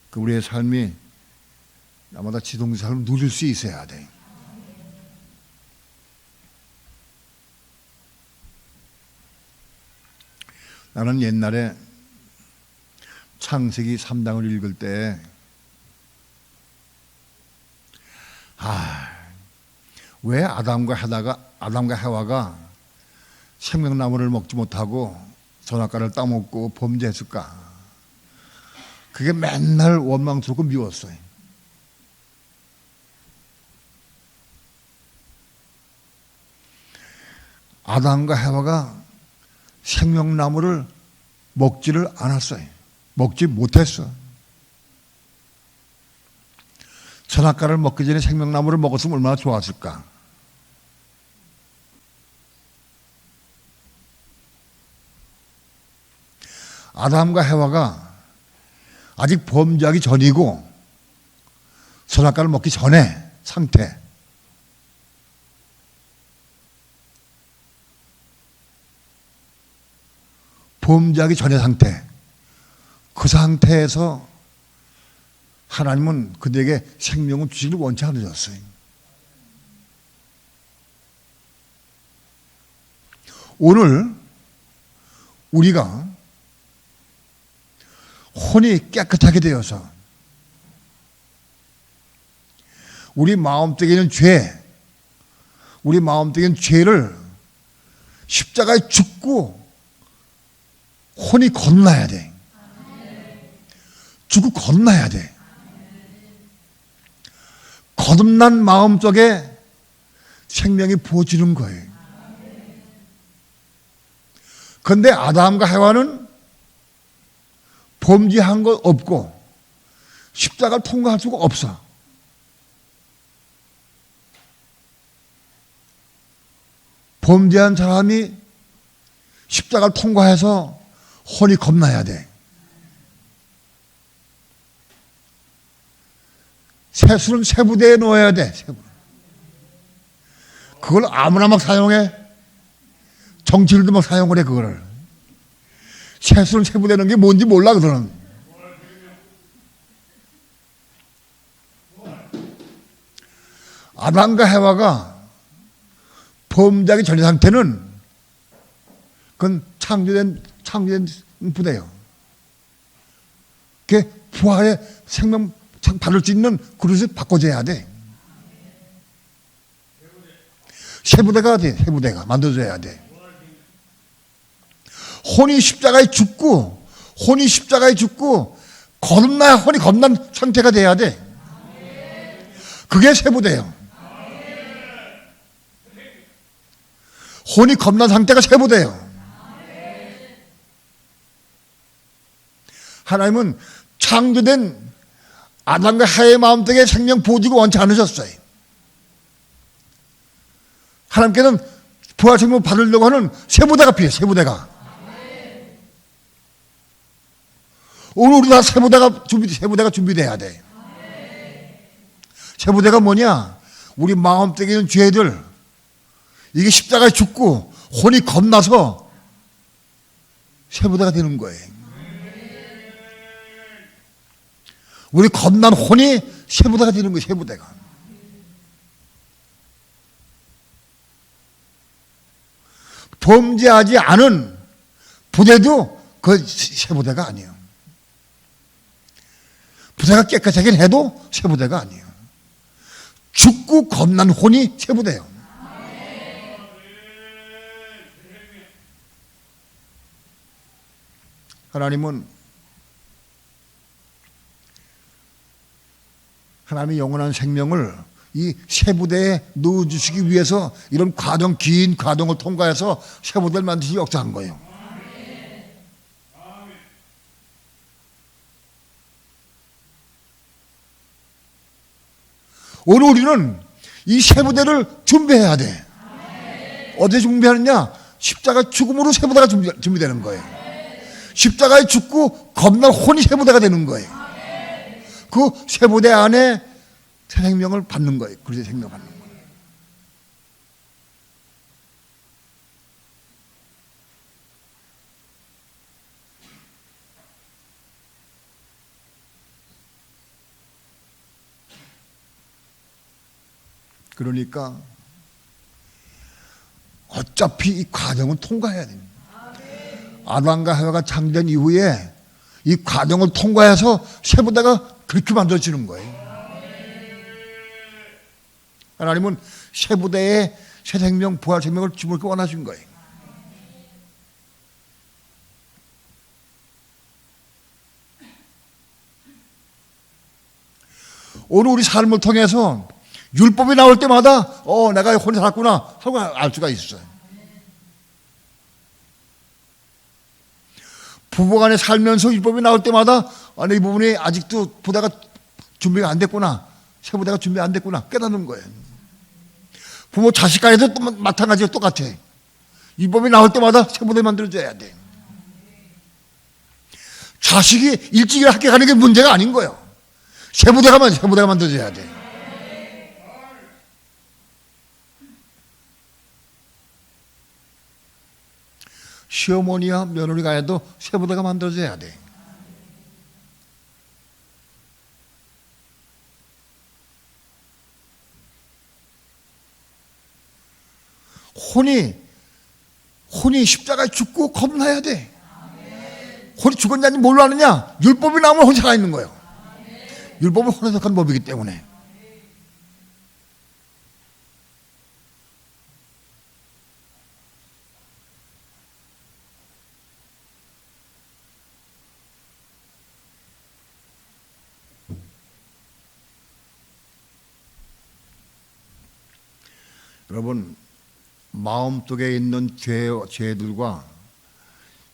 그 우리의 삶이 나마다 지동의 삶을 누릴 수 있어야 돼. 나는 옛날에 창세기 3장을 읽을 때 왜 아담과 해와가 생명나무를 먹지 못하고 선악과를 따먹고 범죄했을까? 그게 맨날 원망스럽고 미웠어요. 아담과 해와가 생명나무를 먹지를 않았어요. 먹지 못했어. 선악과를 먹기 전에 생명나무를 먹었으면 얼마나 좋았을까? 아담과 해와가 아직 범죄하기 전이고 선악과를 먹기 전에 상태, 범죄하기 전의 상태, 그 상태에서 하나님은 그들에게 생명을 주시기를 원치 않으셨어요. 오늘 우리가 혼이 깨끗하게 되어서 우리 마음속에 있는 우리 마음속에 있는 죄를 십자가에 죽고 혼이 건너야 돼. 죽고 건너야 돼. 거듭난 마음 속에 생명이 부어지는 거예요. 그런데 아담과 해와는 범죄한 것 없고 십자가를 통과할 수가 없어. 범죄한 사람이 십자가를 통과해서 혼이 건너야 돼. 세수는 세부대에 넣어야 돼. 그걸 아무나 막 사용해. 정치인도 막 사용을 해. 그거를. 세수는 세부대에 넣는 게 뭔지 몰라. 그들은. 아담과 해와가 범죄하기 전의 상태는 그건 창조된 부대예요. 그게 부활의 생명 받을 수 있는 그릇을 바꿔줘야 돼. 세부대가 돼. 세부대가 만들어줘야 돼. 혼이 십자가에 죽고 거듭나야 혼이 거듭난 상태가 돼야 돼. 그게 세부대예요. 혼이 거듭난 상태가 세부대예요. 하나님은 창조된 아담과 해의 마음속에 생명 부어지고 원치 않으셨어요. 하나님께서는 부활 생명 받으려고 하는 세부대가 필요해요. 세부대가. 오늘 우리 다 세부대가 준비돼야 돼. 세부대가 뭐냐? 우리 마음속에 있는 죄들, 이게 십자가에 죽고 혼이 겁나서 세부대가 되는 거예요. 우리 겁난 혼이 세부대가 되는 거예요. 세부대가. 범죄하지 않은 부대도 그 세부대가 아니에요. 부대가 깨끗하긴 해도 세부대가 아니에요. 죽고 겁난 혼이 세부대예요. 하나님의 영원한 생명을 이 세부대에 넣어주시기 위해서 이런 긴 과정을 통과해서 세부대를 만드시 역사한 거예요. 오늘 우리는 이 세부대를 준비해야 돼. 어디에 준비하느냐? 십자가 죽음으로 세보다가 준비되는 거예요. 십자가에 죽고 겁날 혼이 세보다가 되는 거예요. 그 세보대 안에 새 생명을 받는 거예요. 그래서 생명 받는 거예요. 그러니까 어차피 이 과정은 통과해야 됩니다. 아담과 하와가 창조된 이후에 이 과정을 통과해서 세보다가 그렇게 만들어지는 거예요. 하나님은 세부대에 새 생명, 부활 생명을 주물게 원하신 거예요. 오늘 우리 삶을 통해서 율법이 나올 때마다 내가 혼자 살았구나 하고 알 수가 있어요. 부부간에 살면서 율법이 나올 때마다 이 부분이 아직도 보다가 준비가 안 됐구나, 세부대가 준비 안 됐구나 깨닫는 거예요. 부모 자식 간에도 또 마찬가지로 똑같아. 율법이 나올 때마다 세부대 만들어줘야 돼. 자식이 일찍 학교 가는 게 문제가 아닌 거예요. 세부대가 만들어줘야 돼. 시어머니와 며느리 간에도 세부대가 만들어져야 돼. 혼이 십자가에 죽고 겁나야 돼. 혼이 죽었냐니 뭘로 아느냐? 율법이 나오면 혼이 살아있는 거예요. 율법은 혼에 속한 법이기 때문에. 여러분, 마음속에 있는 죄들과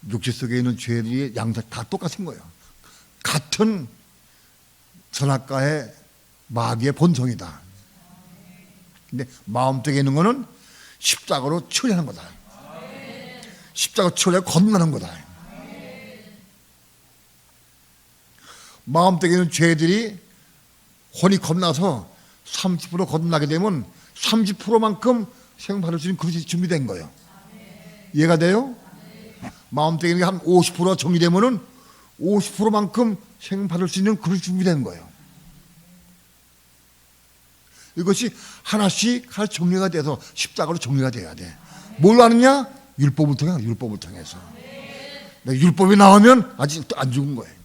육체 속에 있는 죄들이 양쪽 다 똑같은 거예요. 같은 선악과의 마귀의 본성이다. 근데 마음속에 있는 거는 십자가로 처리하는 거다. 십자가 처리하고 겁나는 거다. 마음속에 있는 죄들이 혼이 겁나서 30% 겁나게 되면 30%만큼 생명 받을 수 있는 그릇이 준비된 거예요. 이해가 돼요? 마음속에 있는 게 한 50%가 정리되면은 50%만큼 생명 받을 수 있는 그릇이 준비된 거예요. 이것이 하나씩 정리가 돼서 십자가로 정리가 돼야 돼. 뭘 아느냐? 율법을 통해서. 율법이 나오면 아직 안 죽은 거예요.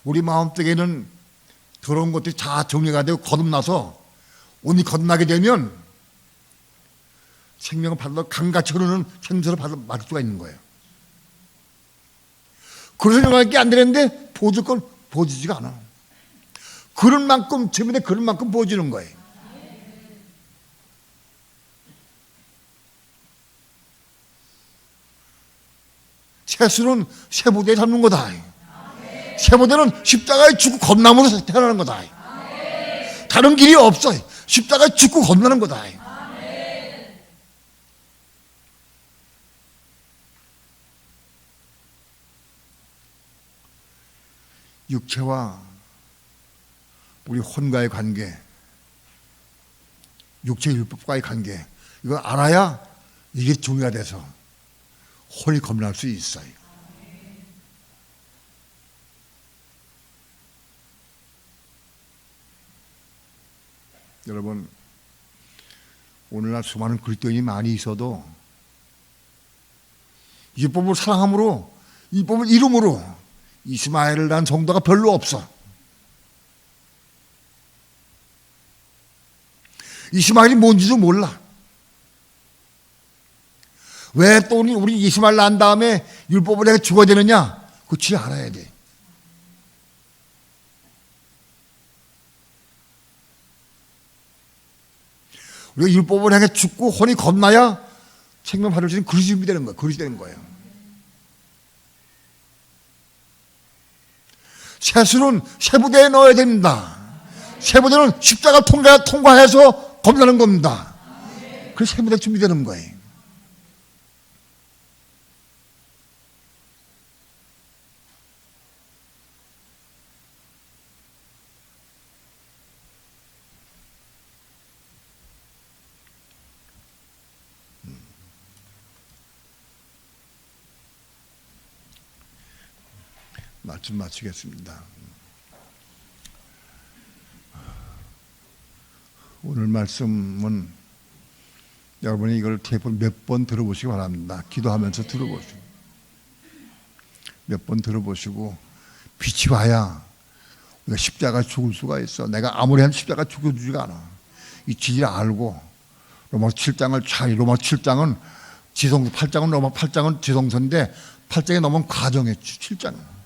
우리 마음속에는 그런 것들이 다 정리가 되고 거듭나서 온이 거듭나게 되면 생명을 받아 강같이 흐르는 생수를 받을 수가 있는 거예요. 그런 생각할 게 안 되는데 보여줄 건 보여주지가 않아. 그런 만큼 재미있는 그런 만큼 보여주는 거예요. 채수는 세부대에 담는 거다. 세부대는 십자가에 죽고 겁남으로 태어나는 거다. 다른 길이 없어. 십자가에 죽고 겁나는 거다. 육체와 우리 혼과의 관계, 육체 율법과의 관계, 이거 알아야 이게 종이가 돼서 혼이 겁날 수 있어요. 여러분, 오늘날 수많은 그리스도인이 많이 있어도 율법을 사랑함으로, 율법을 이름으로 이스마엘을 낳은 성도가 별로 없어. 이스마엘이 뭔지도 몰라. 왜 또 우리 이스마엘 낳은 다음에 율법을 내가 죽어야 되느냐? 그치, 알아야 돼. 우리가 율법을 향해 죽고 혼이 겁나야 생명 받을 수 있는 그릇이 준비되는 거예요. 그릇이 되는 거예요. 세수는 세부대에 넣어야 됩니다. 세부대는 십자가 통과해서 겁나는 겁니다. 그래서 세부대 준비되는 거예요. 말씀 마치겠습니다. 오늘 말씀은 여러분이 이걸 테이프를 몇 번 들어보시기 바랍니다. 기도하면서 들어보시고 몇 번 들어보시고 빛이 와야 우리가 십자가 죽을 수가 있어. 내가 아무리 해도 십자가 죽여주지가 않아. 이 진리를 알고 로마서 7장을 잘, 로마서 7장은 지성, 8장은 로마 8장은 지성서인데 8장에 넘은 과정에 7장.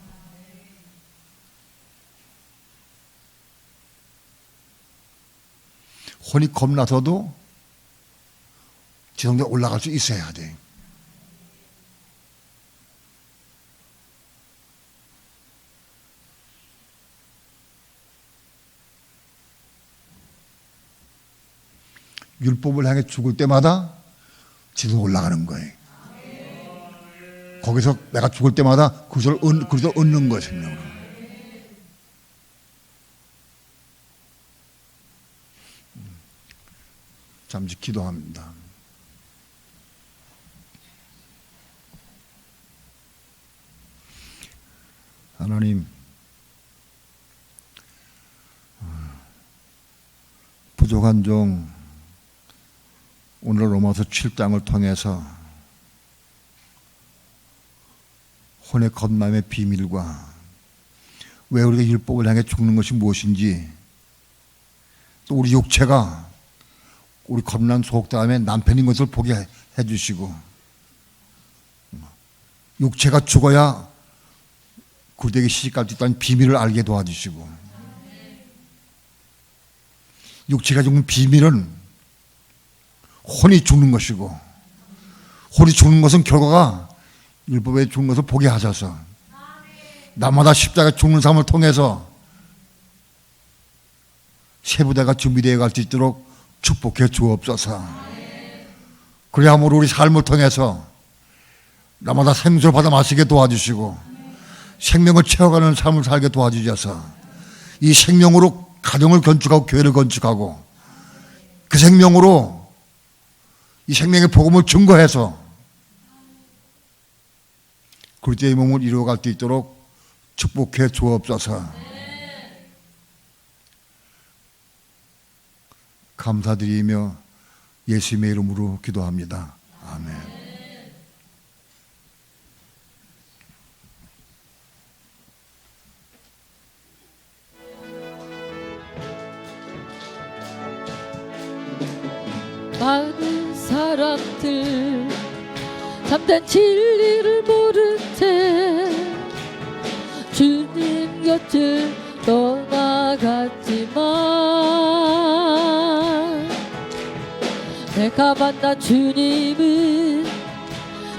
혼이 겁나서도 지성대에 올라갈 수 있어야 돼. 율법을 향해 죽을 때마다 지성에 올라가는 거예요. 거기서 내가 죽을 때마다 그것을 얻는 거예요, 생명으로. 잠시 기도합니다. 하나님, 부족한 종 오늘 로마서 7장을 통해서 혼의 겁남의 비밀과 왜 우리가 율법을 향해 죽는 것이 무엇인지, 또 우리 육체가 우리 겁난 속담에 남편인 것을 보게 해주시고, 육체가 죽어야 그대에게 시집갈 수 있다는 비밀을 알게 도와주시고, 육체가 죽는 비밀은 혼이 죽는 것이고, 혼이 죽는 것은 결과가 율법에 죽는 것을 보게 하셔서 날마다 십자가 죽는 삶을 통해서 세부대가 준비되어 갈 수 있도록 축복해 주옵소서. 그래야말로 우리 삶을 통해서 날마다 생수를 받아 마시게 도와주시고 생명을 채워가는 삶을 살게 도와주셔서 이 생명으로 가정을 건축하고 교회를 건축하고 그 생명으로 이 생명의 복음을 증거해서 그리스도의 몸을 이루어갈 수 있도록 축복해 주옵소서. 감사드리며 예수님의 이름으로 기도합니다. 아멘. 많은 사람들 참된 진리를 모른 채 주님 곁을 떠나갔지만 내가 만난 주님은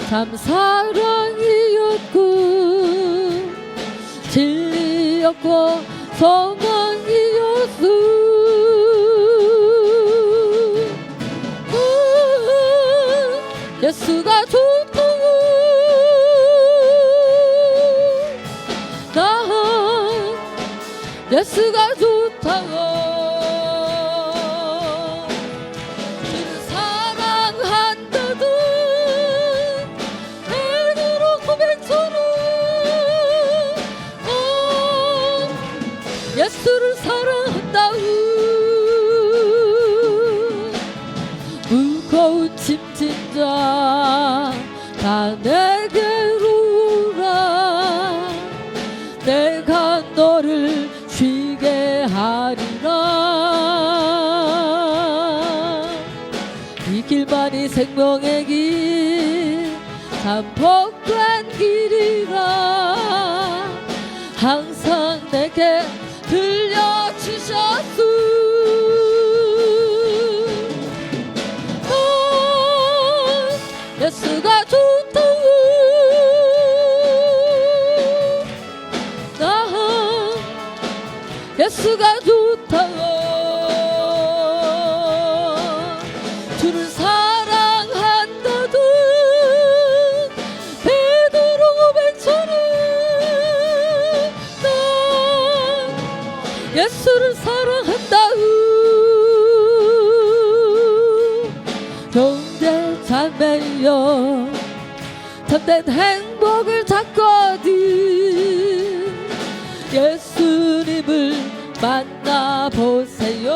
참 사랑이었고 진리였고 소망이었어. 예수가 좋다고 난 예수가 좋다고 주를 사랑한다던 베드로 고백처럼 예수를 사랑한다고 무거운 짐진 자 다 내게로 오라 내가 너를 쉬게 하리라. 이 길만이 생명의 길 참 복된 길이라 항상 내게 들려주셨소. 예수가 좋다고 난 매여 참된 행복을 찾거든 예수님을 만나보세요.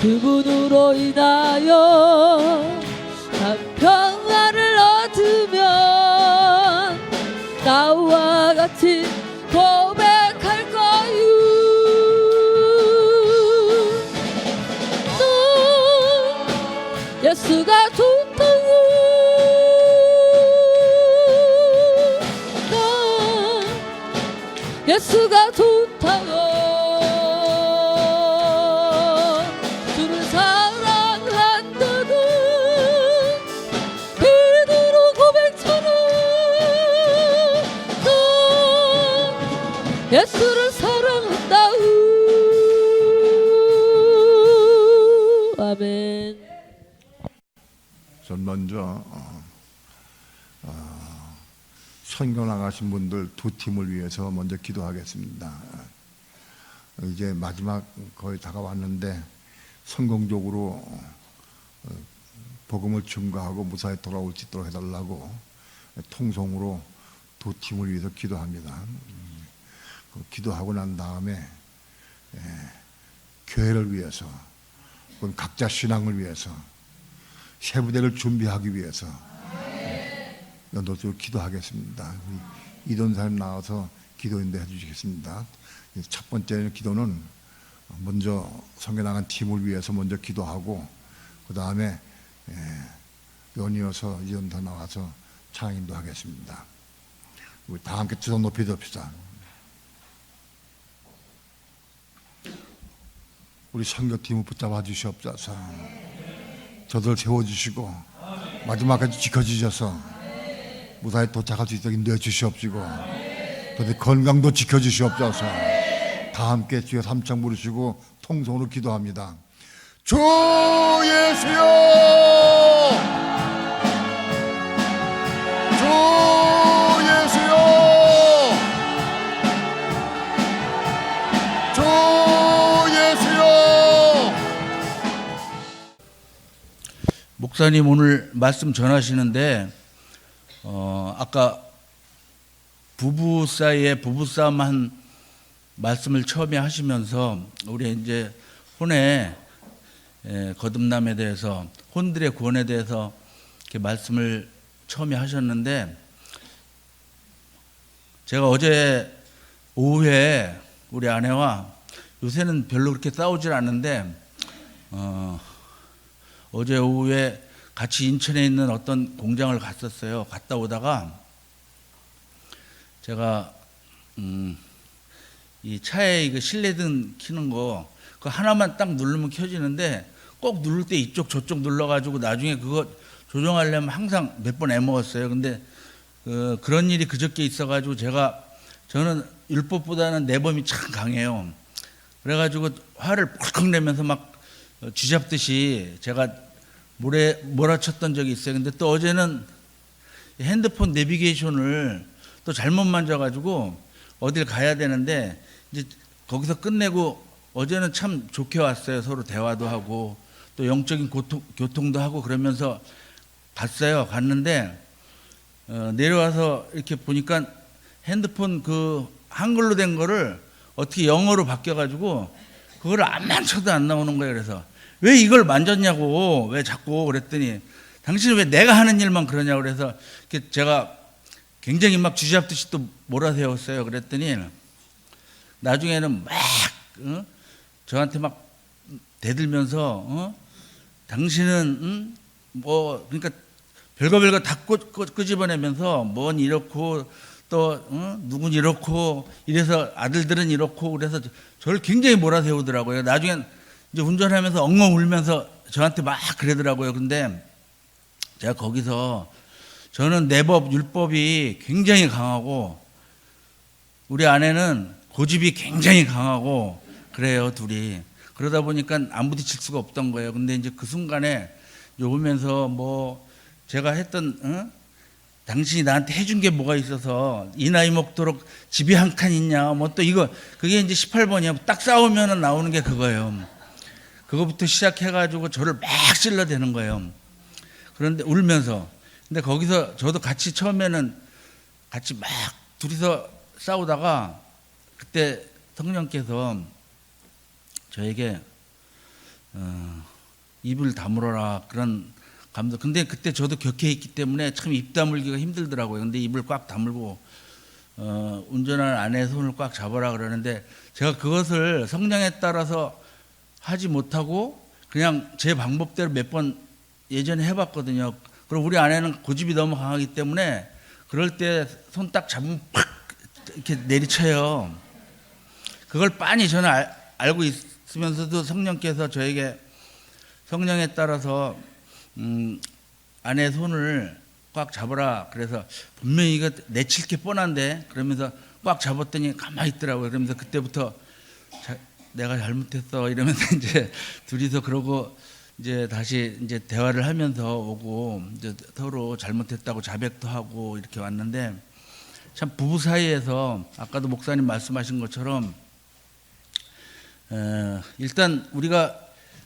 그분으로 인하여 참 평안을 얻으면 나와 같이 고백할 거요. 너 예수가 좋다고 너 예수가 좋다고 주를 사랑한다는 그대로 고백처럼 너 예수를 사랑한다. 아멘. 전 먼저 선교 나가신 분들 두 팀을 위해서 먼저 기도하겠습니다. 이제 마지막 거의 다가왔는데 성공적으로 복음을 증거하고 무사히 돌아올 수 있도록 해달라고 통성으로 두 팀을 위해서 기도합니다. 기도하고 난 다음에 교회를 위해서 각자 신앙을 위해서 세부대를 준비하기 위해서 연도적으로 기도하겠습니다. 이돈사님 나와서 기도 인도해 주시겠습니다. 첫 번째 기도는 먼저 선교 나간 팀을 위해서 먼저 기도하고 그 다음에 연이어서 이돈사 나와서 찬양 인도하겠습니다. 우리 다 함께 두 손 높이 듭시다. 우리 선교팀을 붙잡아 주시옵소서. 저들 세워주시고 마지막까지 지켜주셔서 무사히 도착할 수 있도록 인도해 주시옵시고 저들 건강도 지켜주시옵소서. 다 함께 주여 삼창 부르시고 통성으로 기도합니다. 주 예수여, 주 예수여, 주 예수여. 목사님 오늘 말씀 전하시는데 아까 부부 사이에 부부싸움 한 말씀을 처음에 하시면서 우리 이제 혼의 거듭남에 대해서 혼들의 구원에 대해서 이렇게 말씀을 처음에 하셨는데 제가 어제 오후에 우리 아내와 요새는 별로 그렇게 싸우질 않는데 어제 오후에 같이 인천에 있는 어떤 공장을 갔었어요. 갔다 오다가 제가 이 차에 이거 실내등 켜는 거 그거 하나만 딱 누르면 켜지는데 꼭 누를 때 이쪽 저쪽 눌러가지고 나중에 그거 조정하려면 항상 몇 번 애먹었어요. 근데 그런 일이 그저께 있어가지고 저는 율법보다는 내범이 참 강해요. 그래가지고 화를 펄컥 내면서 막 쥐잡듯이 제가 몰아쳤던 적이 있어요. 근데 또 어제는 핸드폰 내비게이션을 또 잘못 만져가지고 어딜 가야 되는데 이제 거기서 끝내고 어제는 참 좋게 왔어요. 서로 대화도 하고 또 영적인 교통도 하고 그러면서 갔는데 내려와서 이렇게 보니까 핸드폰 그 한글로 된 거를 어떻게 영어로 바뀌어가지고 그거를 안만 쳐도 안 나오는 거예요. 그래서 왜 이걸 만졌냐고 왜 자꾸 그랬더니 당신은 왜 내가 하는 일만 그러냐고 그래서 이렇게 제가 굉장히 막 쥐잡듯이 또 몰아세웠어요. 그랬더니 나중에는 막 저한테 막 대들면서 당신은 뭐 그러니까 별거 다 끄집어내면서 뭔 이렇고 또 누군 이렇고 이래서 아들들은 이렇고 그래서 저를 굉장히 몰아세우더라고요. 나중엔 이제 운전하면서 엉엉 울면서 저한테 막 그러더라고요. 근데 제가 거기서 저는 내법 율법이 굉장히 강하고 우리 아내는 고집이 굉장히 강하고 그래요. 둘이 그러다 보니까 안 부딪힐 수가 없던 거예요. 근데 이제 그 순간에 오면서 뭐 제가 했던 당신이 나한테 해준 게 뭐가 있어서 이 나이 먹도록 집이 한 칸 있냐 뭐 또 이거 그게 이제 18번이야. 딱 싸우면 나오는 게 그거예요. 그거부터 시작해가지고 저를 막 찔러대는 거예요. 그런데 울면서. 근데 거기서 저도 같이 처음에는 같이 막 둘이서 싸우다가 그때 성령께서 저에게 입을 다물어라 그런 감독. 근데 그때 저도 격해 있기 때문에 참 입 다물기가 힘들더라고요. 근데 입을 꽉 다물고 운전하는 아내의 손을 꽉 잡아라 그러는데 제가 그것을 성령에 따라서 하지 못하고 그냥 제 방법대로 몇 번 예전에 해봤거든요. 그리고 우리 아내는 고집이 너무 강하기 때문에 그럴 때 손 딱 잡으면 팍 이렇게 내리쳐요. 그걸 빤히 저는 알고 있으면서도 성령께서 저에게 성령에 따라서 아내의 손을 꽉 잡아라. 그래서 분명히 이거 내칠 게 뻔한데 그러면서 꽉 잡았더니 가만히 있더라고요. 그러면서 그때부터 내가 잘못했어 이러면서 이제 둘이서 그러고 이제 다시 이제 대화를 하면서 오고 이제 서로 잘못했다고 자백도 하고 이렇게 왔는데 참 부부 사이에서 아까도 목사님 말씀하신 것처럼 일단 우리가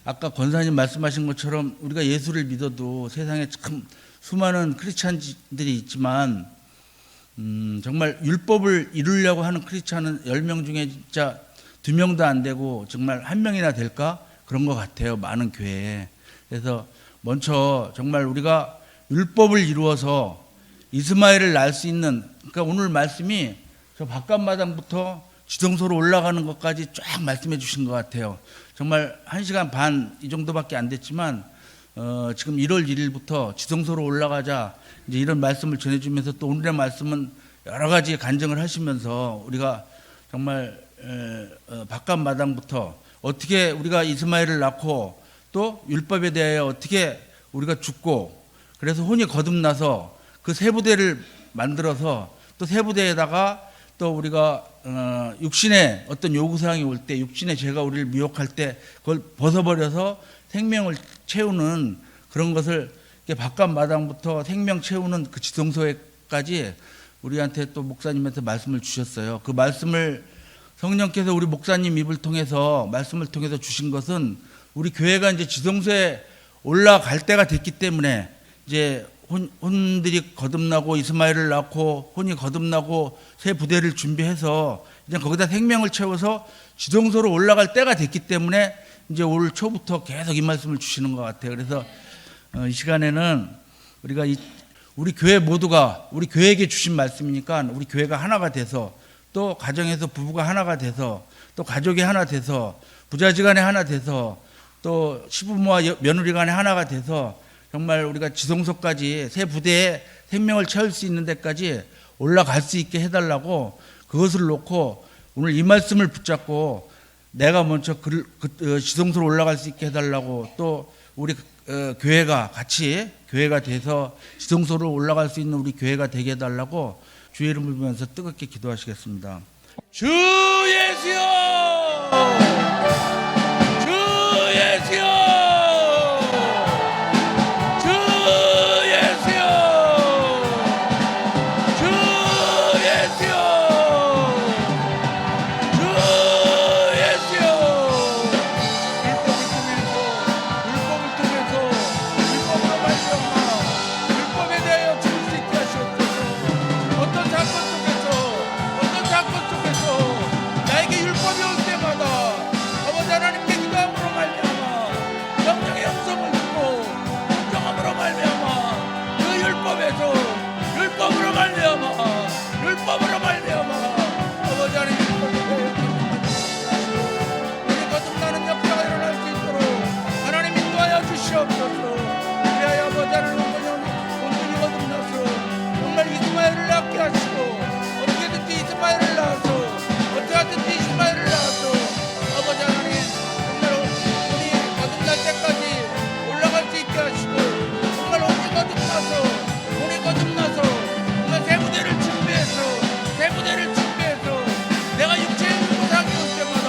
아까 권사님 말씀하신 것처럼 우리가 예수를 믿어도 세상에 참 수많은 크리스찬들이 있지만 정말 율법을 이루려고 하는 크리스찬은 10명 중에 진짜 2명도 안 되고 정말 1명이나 될까? 그런 것 같아요. 많은 교회에. 그래서 먼저 정말 우리가 율법을 이루어서 이스마엘을 낳을 수 있는, 그러니까 오늘 말씀이 저 바깥마당부터 지성소로 올라가는 것까지 쫙 말씀해 주신 것 같아요. 정말 1시간 반 이 정도밖에 안 됐지만 지금 1월 1일부터 지성소로 올라가자 이제 이런 말씀을 전해주면서 또 오늘의 말씀은 여러 가지 간증을 하시면서 우리가 정말 바깥마당부터 어떻게 우리가 이스마엘을 낳고 또 율법에 대하여 어떻게 우리가 죽고 그래서 혼이 거듭나서 그 세 부대를 만들어서 또 세 부대에다가 또 우리가 육신의 어떤 요구사항이 올 때 육신의 죄가 우리를 미혹할 때 그걸 벗어버려서 생명을 채우는 그런 것을 바깥마당부터 생명 채우는 그 지성소에까지 우리한테 또 목사님한테 말씀을 주셨어요. 그 말씀을 성령께서 우리 목사님 입을 통해서 말씀을 통해서 주신 것은 우리 교회가 이제 지성소에 올라갈 때가 됐기 때문에 이제 혼들이 거듭나고 이스마엘을 낳고 혼이 거듭나고 새 부대를 준비해서 이제 거기다 생명을 채워서 지성소로 올라갈 때가 됐기 때문에 이제 올 초부터 계속 이 말씀을 주시는 것 같아요. 그래서 이 시간에는 우리가 우리 교회 모두가 우리 교회에게 주신 말씀이니까 우리 교회가 하나가 돼서 또 가정에서 부부가 하나가 돼서 또 가족이 하나 돼서 부자지간에 하나 돼서 또 시부모와 며느리 간에 하나가 돼서 정말 우리가 지성소까지 새 부대에 생명을 채울 수 있는 데까지 올라갈 수 있게 해달라고 그것을 놓고 오늘 이 말씀을 붙잡고 내가 먼저 지성소로 올라갈 수 있게 해달라고 또 우리 교회가 같이 교회가 돼서 지성소로 올라갈 수 있는 우리 교회가 되게 해달라고 주의 이름을 부르면서 뜨겁게 기도하시겠습니다. 주 예수여, 주 예수여, 주 예수여, 주 예수여, 주 예수여. 율법을 통해서 율법으로 말미암아 율법에 대하여 죽을 수 있게 하시옵소서. 어떤 사건 속에서 나에게 율법이 올 때마다 아버지 하나님께 기도함으로 말미암아 성령의 음성을 듣고 순종함으로 말미암아 그 율법으로 말미암아 아버지 하나님 우리 거듭나는 역사가 일어날 수 있도록 하나님 인도하여 주시옵소서. 그리하여 아버지 하나님 온전히 거듭나서 정말 이스마엘을 낳게 하시고 어떻게든지 이스마엘을 낳아서 아버지 하나님 정말 우리 거듭날 때까지 올라갈 수 있게 하시고 정말 혼이 거듭나서 정말 새 부대를 준비해서 내가 육체의 요구사항이 올 때마다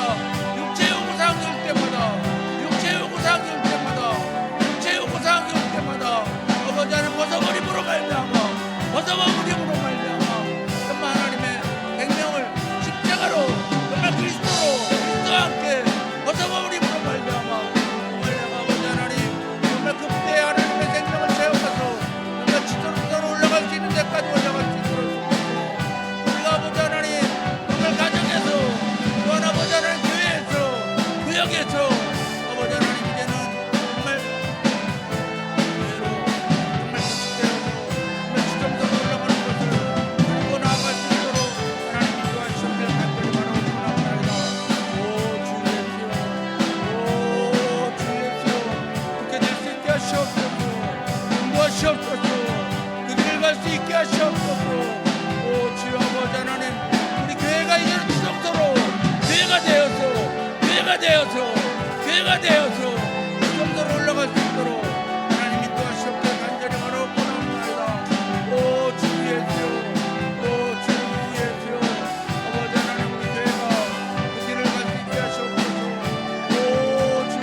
하시옵소서. 인도하시옵소서. 그 길을 갈 수 있게 하시옵소서. 오 주여 아버지 하나님, 우리 교회가 이제는 지속도로 교회가 되어서 그 정도로 올라갈 수 있도록 하나님 인도하시옵소서. 간절히 바라옵나이다. 오 주 예수여, 오 주 예수여, 아버지 하나님, 우리 교회가 그 길을 갈 수 있게 하시옵소서. 오 주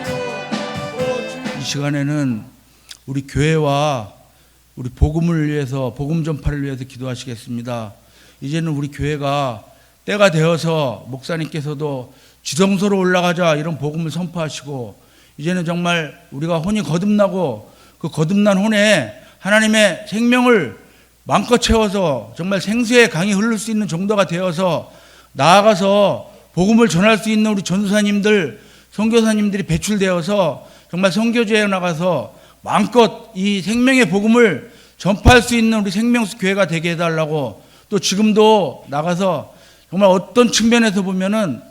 예수여, 이 시간에는 우리 교회와 우리 복음을 위해서, 복음 전파를 위해서 기도하시겠습니다. 이제는 우리 교회가 때가 되어서 목사님께서도 지성소로 올라가자 이런 복음을 선포하시고, 이제는 정말 우리가 혼이 거듭나고 그 거듭난 혼에 하나님의 생명을 마음껏 채워서 정말 생수의 강이 흐를 수 있는 정도가 되어서 나아가서 복음을 전할 수 있는 우리 전도사님들, 선교사님들이 배출되어서 정말 선교지에 나가서 마음껏 이 생명의 복음을 전파할 수 있는 우리 생명수 교회가 되게 해달라고, 또 지금도 나가서 정말 어떤 측면에서 보면은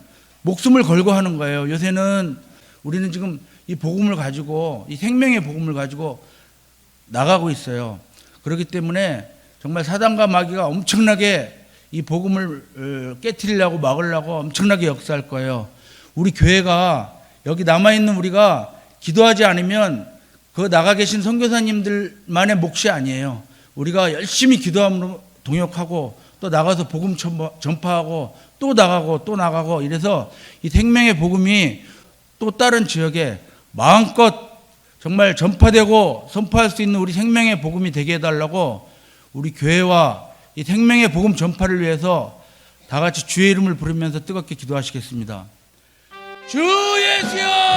목숨을 걸고 하는 거예요. 요새는 우리는 지금 이 복음을 가지고, 이 생명의 복음을 가지고 나가고 있어요. 그렇기 때문에 정말 사단과 마귀가 엄청나게 이 복음을 깨트리려고 막으려고 엄청나게 역사할 거예요. 우리 교회가, 여기 남아있는 우리가 기도하지 않으면 그 나가 계신 선교사님들만의 몫이 아니에요. 우리가 열심히 기도함으로 동역하고 또 나가서 복음 전파하고 또 나가고 또 나가고, 이래서 이 생명의 복음이 또 다른 지역에 마음껏 정말 전파되고 선포할 수 있는 우리 생명의 복음이 되게 해달라고, 우리 교회와 이 생명의 복음 전파를 위해서 다 같이 주의 이름을 부르면서 뜨겁게 기도하시겠습니다. 주 예수여,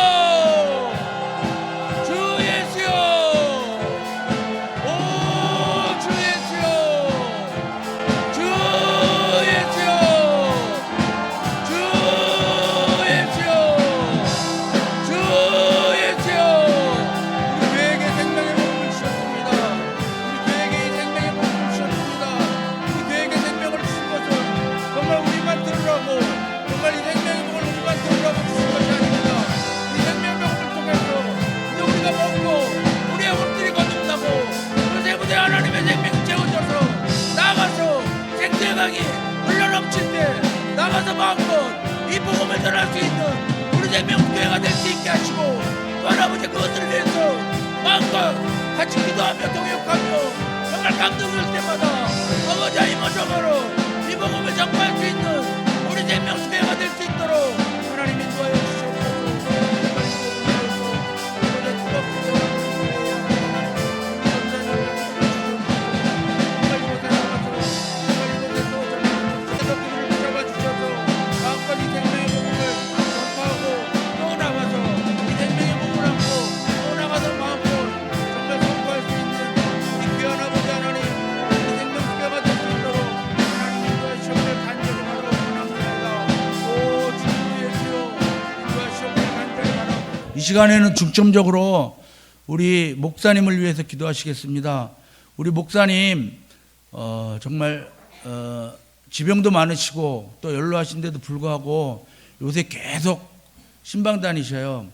흘러넘칠 때 나가서 마음껏 이 복음을 전할 수 있는 우리 생명교회가 될 수 있게 하시고, 또 아버지 그것들을 위해서 마음껏 같이 기도하며 동역하며 정말 감동될 때마다 아버지 힘을 이 복음을 전파할 수 있는 우리 생명교회가 될 수 있도록 하나님 인도하여 주시옵소서. 이 시간에는 중점적으로 우리 목사님을 위해서 기도하시겠습니다. 우리 목사님 정말 지병도 많으시고 또 연로하신데도 불구하고 요새 계속 신방 다니셔요.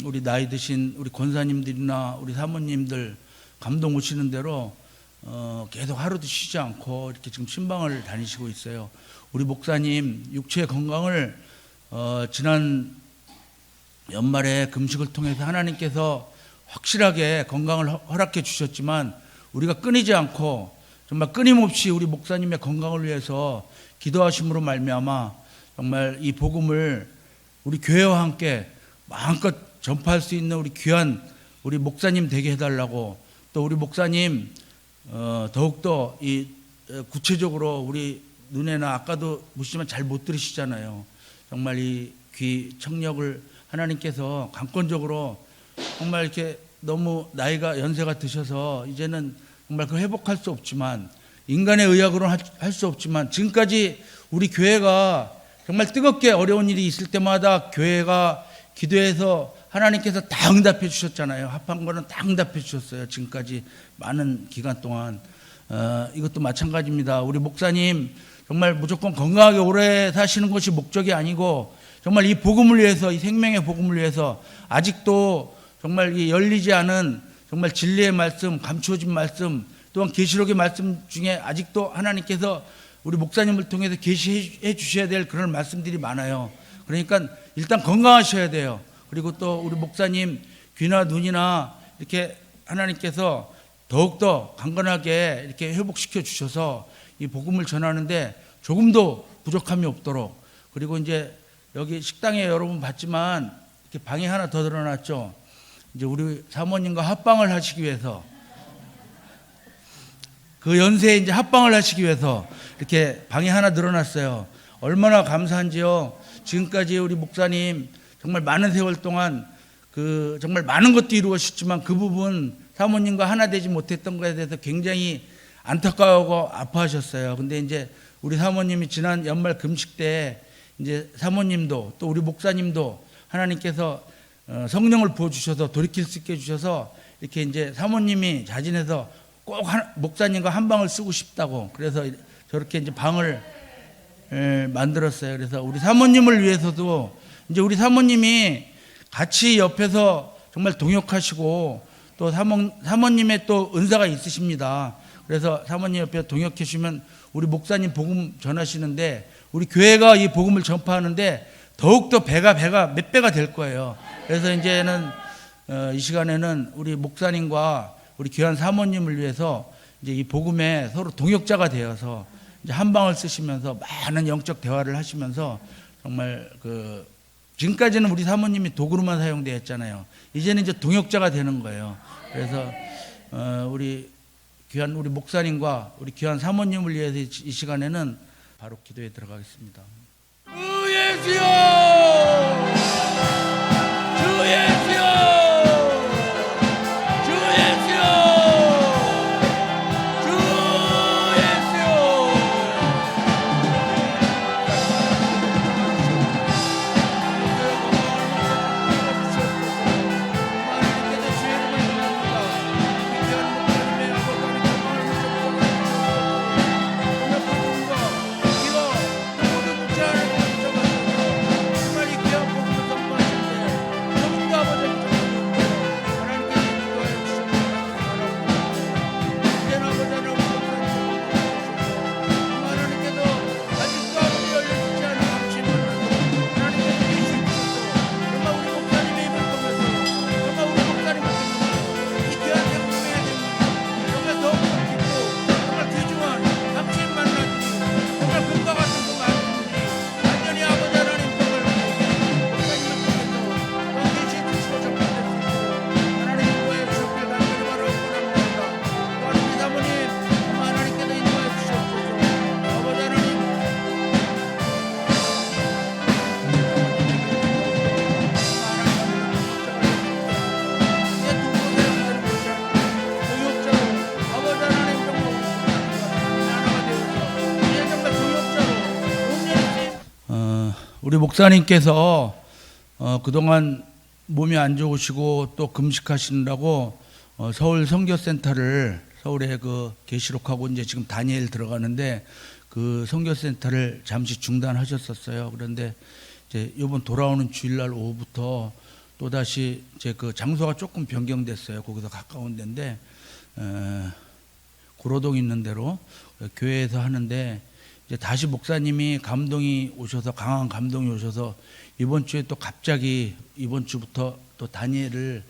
우리 나이 드신 우리 권사님들이나 우리 사모님들 감동 오시는 대로 계속 하루도 쉬지 않고 이렇게 지금 신방을 다니시고 있어요. 우리 목사님 육체의 건강을 지난 연말에 금식을 통해서 하나님께서 확실하게 건강을 허락해 주셨지만, 우리가 끊이지 않고 정말 끊임없이 우리 목사님의 건강을 위해서 기도하심으로 말미암아 정말 이 복음을 우리 교회와 함께 마음껏 전파할 수 있는 우리 귀한 우리 목사님 되게 해달라고, 또 우리 목사님 더욱더 이 구체적으로 우리 눈에나 아까도 보시지만 잘 못 들으시잖아요. 정말 이 귀 청력을 하나님께서 강권적으로 정말 이렇게 너무 나이가 연세가 드셔서 이제는 정말 그 회복할 수 없지만, 인간의 의학으로는 할 수 없지만, 지금까지 우리 교회가 정말 뜨겁게 어려운 일이 있을 때마다 교회가 기도해서 하나님께서 다 응답해 주셨잖아요. 합한 거는 다 응답해 주셨어요. 지금까지 많은 기간 동안. 이것도 마찬가지입니다. 우리 목사님 정말 무조건 건강하게 오래 사시는 것이 목적이 아니고, 정말 이 복음을 위해서, 이 생명의 복음을 위해서 아직도 정말 이 열리지 않은 정말 진리의 말씀, 감추어진 말씀, 또한 계시록의 말씀 중에 아직도 하나님께서 우리 목사님을 통해서 계시해 주셔야 될 그런 말씀들이 많아요. 그러니까 일단 건강하셔야 돼요. 그리고 또 우리 목사님 귀나 눈이나 이렇게 하나님께서 더욱더 강건하게 이렇게 회복시켜 주셔서 이 복음을 전하는데 조금도 부족함이 없도록, 그리고 이제 여기 식당에 여러분 봤지만 이렇게 방이 하나 더 늘어났죠. 이제 우리 사모님과 합방을 하시기 위해서, 그 연세에 이제 합방을 하시기 위해서 이렇게 방이 하나 늘어났어요. 얼마나 감사한지요. 지금까지 우리 목사님 정말 많은 세월 동안 그 정말 많은 것도 이루어졌지만 그 부분 사모님과 하나 되지 못했던 것에 대해서 굉장히 안타까워하고 아파하셨어요. 근데 이제 우리 사모님이 지난 연말 금식 때 이제 사모님도 또 우리 목사님도 하나님께서 성령을 부어주셔서 돌이킬 수 있게 해주셔서 이렇게 이제 사모님이 자진해서 꼭 목사님과 한 방을 쓰고 싶다고, 그래서 저렇게 이제 방을 만들었어요. 그래서 우리 사모님을 위해서도 이제 우리 사모님이 같이 옆에서 정말 동역하시고 또 사모님의 또 은사가 있으십니다. 그래서 사모님 옆에 동역해 주시면 우리 목사님 복음 전하시는데 우리 교회가 이 복음을 전파하는데 더욱더 배가 몇 배가 될 거예요. 그래서 이제는 이 시간에는 우리 목사님과 우리 귀한 사모님을 위해서 이제 이 복음에 서로 동역자가 되어서 이제 한 방을 쓰시면서 많은 영적 대화를 하시면서 정말 그 지금까지는 우리 사모님이 도구로만 사용되었잖아요. 이제는 이제 동역자가 되는 거예요. 그래서 우리 귀한 우리 목사님과 우리 귀한 사모님을 위해서 이 시간에는 바로 기도에 들어가겠습니다. 주 예수여, 주 예수여, 주 예수여, 주 예수여. 우리 목사님께서 그동안 몸이 안 좋으시고 또 금식하시느라고 서울 선교센터를, 서울에 그 계시록하고 이제 지금 다니엘 들어가는데 그 선교센터를 잠시 중단하셨었어요. 그런데 이제 이번 돌아오는 주일날 오후부터 또 다시 이제 그 장소가 조금 변경됐어요. 거기서 가까운 데인데 고로동 있는 데로 교회에서 하는데, 이제 다시 목사님이 감동이 오셔서, 강한 감동이 오셔서 이번 주에 또 갑자기 이번 주부터 또 다니엘을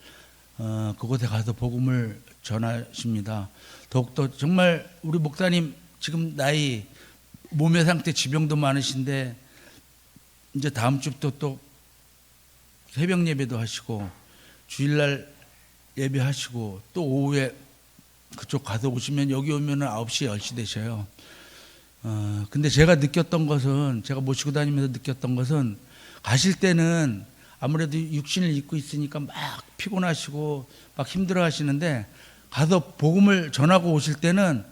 그곳에 가서 복음을 전하십니다. 더욱더 정말 우리 목사님 지금 나이, 몸의 상태, 지병도 많으신데 이제 다음 주부터 또 새벽 예배도 하시고 주일날 예배하시고 또 오후에 그쪽 가서 오시면 여기 오면은 9시, 10시 되셔요. 근데 제가 느꼈던 것은, 제가 모시고 다니면서 느꼈던 것은, 가실 때는 아무래도 육신을 입고 있으니까 막 피곤하시고 막 힘들어 하시는데 가서 복음을 전하고 오실 때는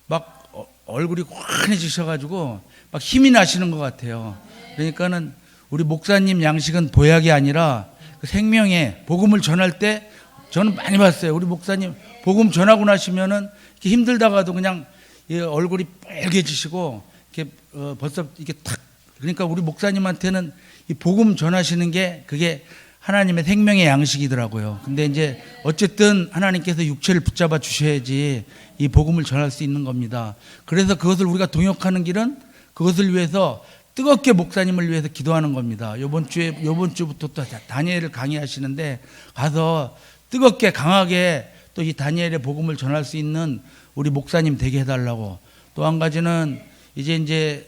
막 얼굴이 환해지셔가지고 막 힘이 나시는 것 같아요. 그러니까는 우리 목사님 양식은 보약이 아니라 그 생명의 복음을 전할 때 저는 많이 봤어요. 우리 목사님 복음 전하고 나시면은 이렇게 힘들다가도 그냥 얼굴이 빨개지시고 이렇게 벌써 이게 탁, 그러니까 우리 목사님한테는 이 복음 전하시는 게 그게 하나님의 생명의 양식이더라고요. 근데 이제 어쨌든 하나님께서 육체를 붙잡아 주셔야지 이 복음을 전할 수 있는 겁니다. 그래서 그것을 우리가 동역하는 길은 그것을 위해서 뜨겁게 목사님을 위해서 기도하는 겁니다. 요번 주부터 또 다니엘을 강의하시는데 가서 뜨겁게 강하게 또 이 다니엘의 복음을 전할 수 있는 우리 목사님 되게 해달라고. 또 한 가지는 이제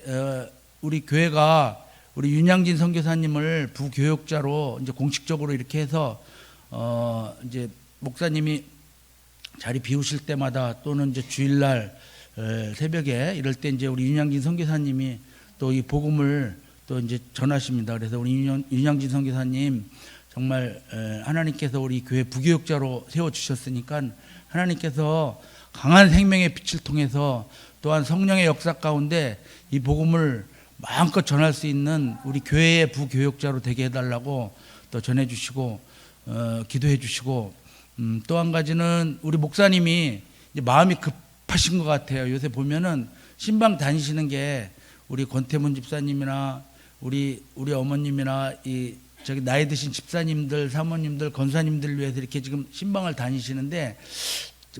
우리 교회가 우리 윤양진 선교사님을 부교역자로 이제 공식적으로 이렇게 해서 이제 목사님이 자리 비우실 때마다 또는 이제 주일날 새벽에 이럴 때 이제 우리 윤양진 선교사님이 또 이 복음을 또 이제 전하십니다. 그래서 우리 윤양진 선교사님 정말 하나님께서 우리 교회 부교역자로 세워 주셨으니까 하나님께서 강한 생명의 빛을 통해서 또한 성령의 역사 가운데 이 복음을 마음껏 전할 수 있는 우리 교회의 부교역자로 되게 해달라고 또 전해주시고 기도해 주시고 또 한 가지는 우리 목사님이 이제 마음이 급하신 것 같아요. 요새 보면은 신방 다니시는 게 우리 권태문 집사님이나 우리 어머님이나 이 저기 나이 드신 집사님들, 사모님들, 권사님들 위해서 이렇게 지금 신방을 다니시는데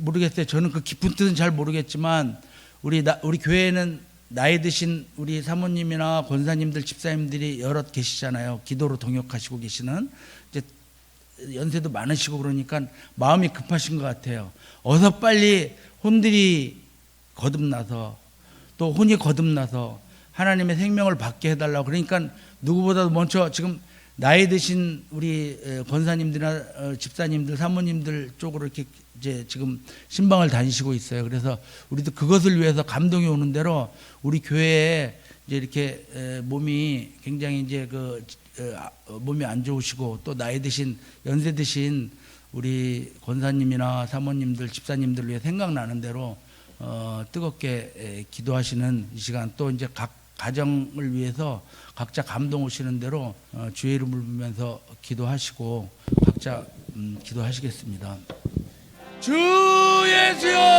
모르겠어요. 저는 그 깊은 뜻은 잘 모르겠지만 우리 교회에는 나이 드신 우리 사모님이나 권사님들, 집사님들이 여럿 계시잖아요. 기도로 동역하시고 계시는 이제 연세도 많으시고 그러니까 마음이 급하신 것 같아요. 어서 빨리 혼들이 거듭나서 또 혼이 거듭나서 하나님의 생명을 받게 해달라고. 그러니까 누구보다도 먼저 지금 나이 드신 우리 권사님들이나 집사님들, 사모님들 쪽으로 이렇게 이제 지금 신방을 다니시고 있어요. 그래서 우리도 그것을 위해서 감동이 오는 대로 우리 교회에 이제 이렇게 몸이 굉장히 이제 몸이 안 좋으시고 또 나이 드신 연세 드신 우리 권사님이나 사모님들, 집사님들 위해 생각나는 대로 뜨겁게 기도하시는 이 시간 또 이제 각 가정을 위해서 각자 감동 오시는 대로 주의 이름을 부르면서 기도하시고 각자 기도하시겠습니다. 주 예수여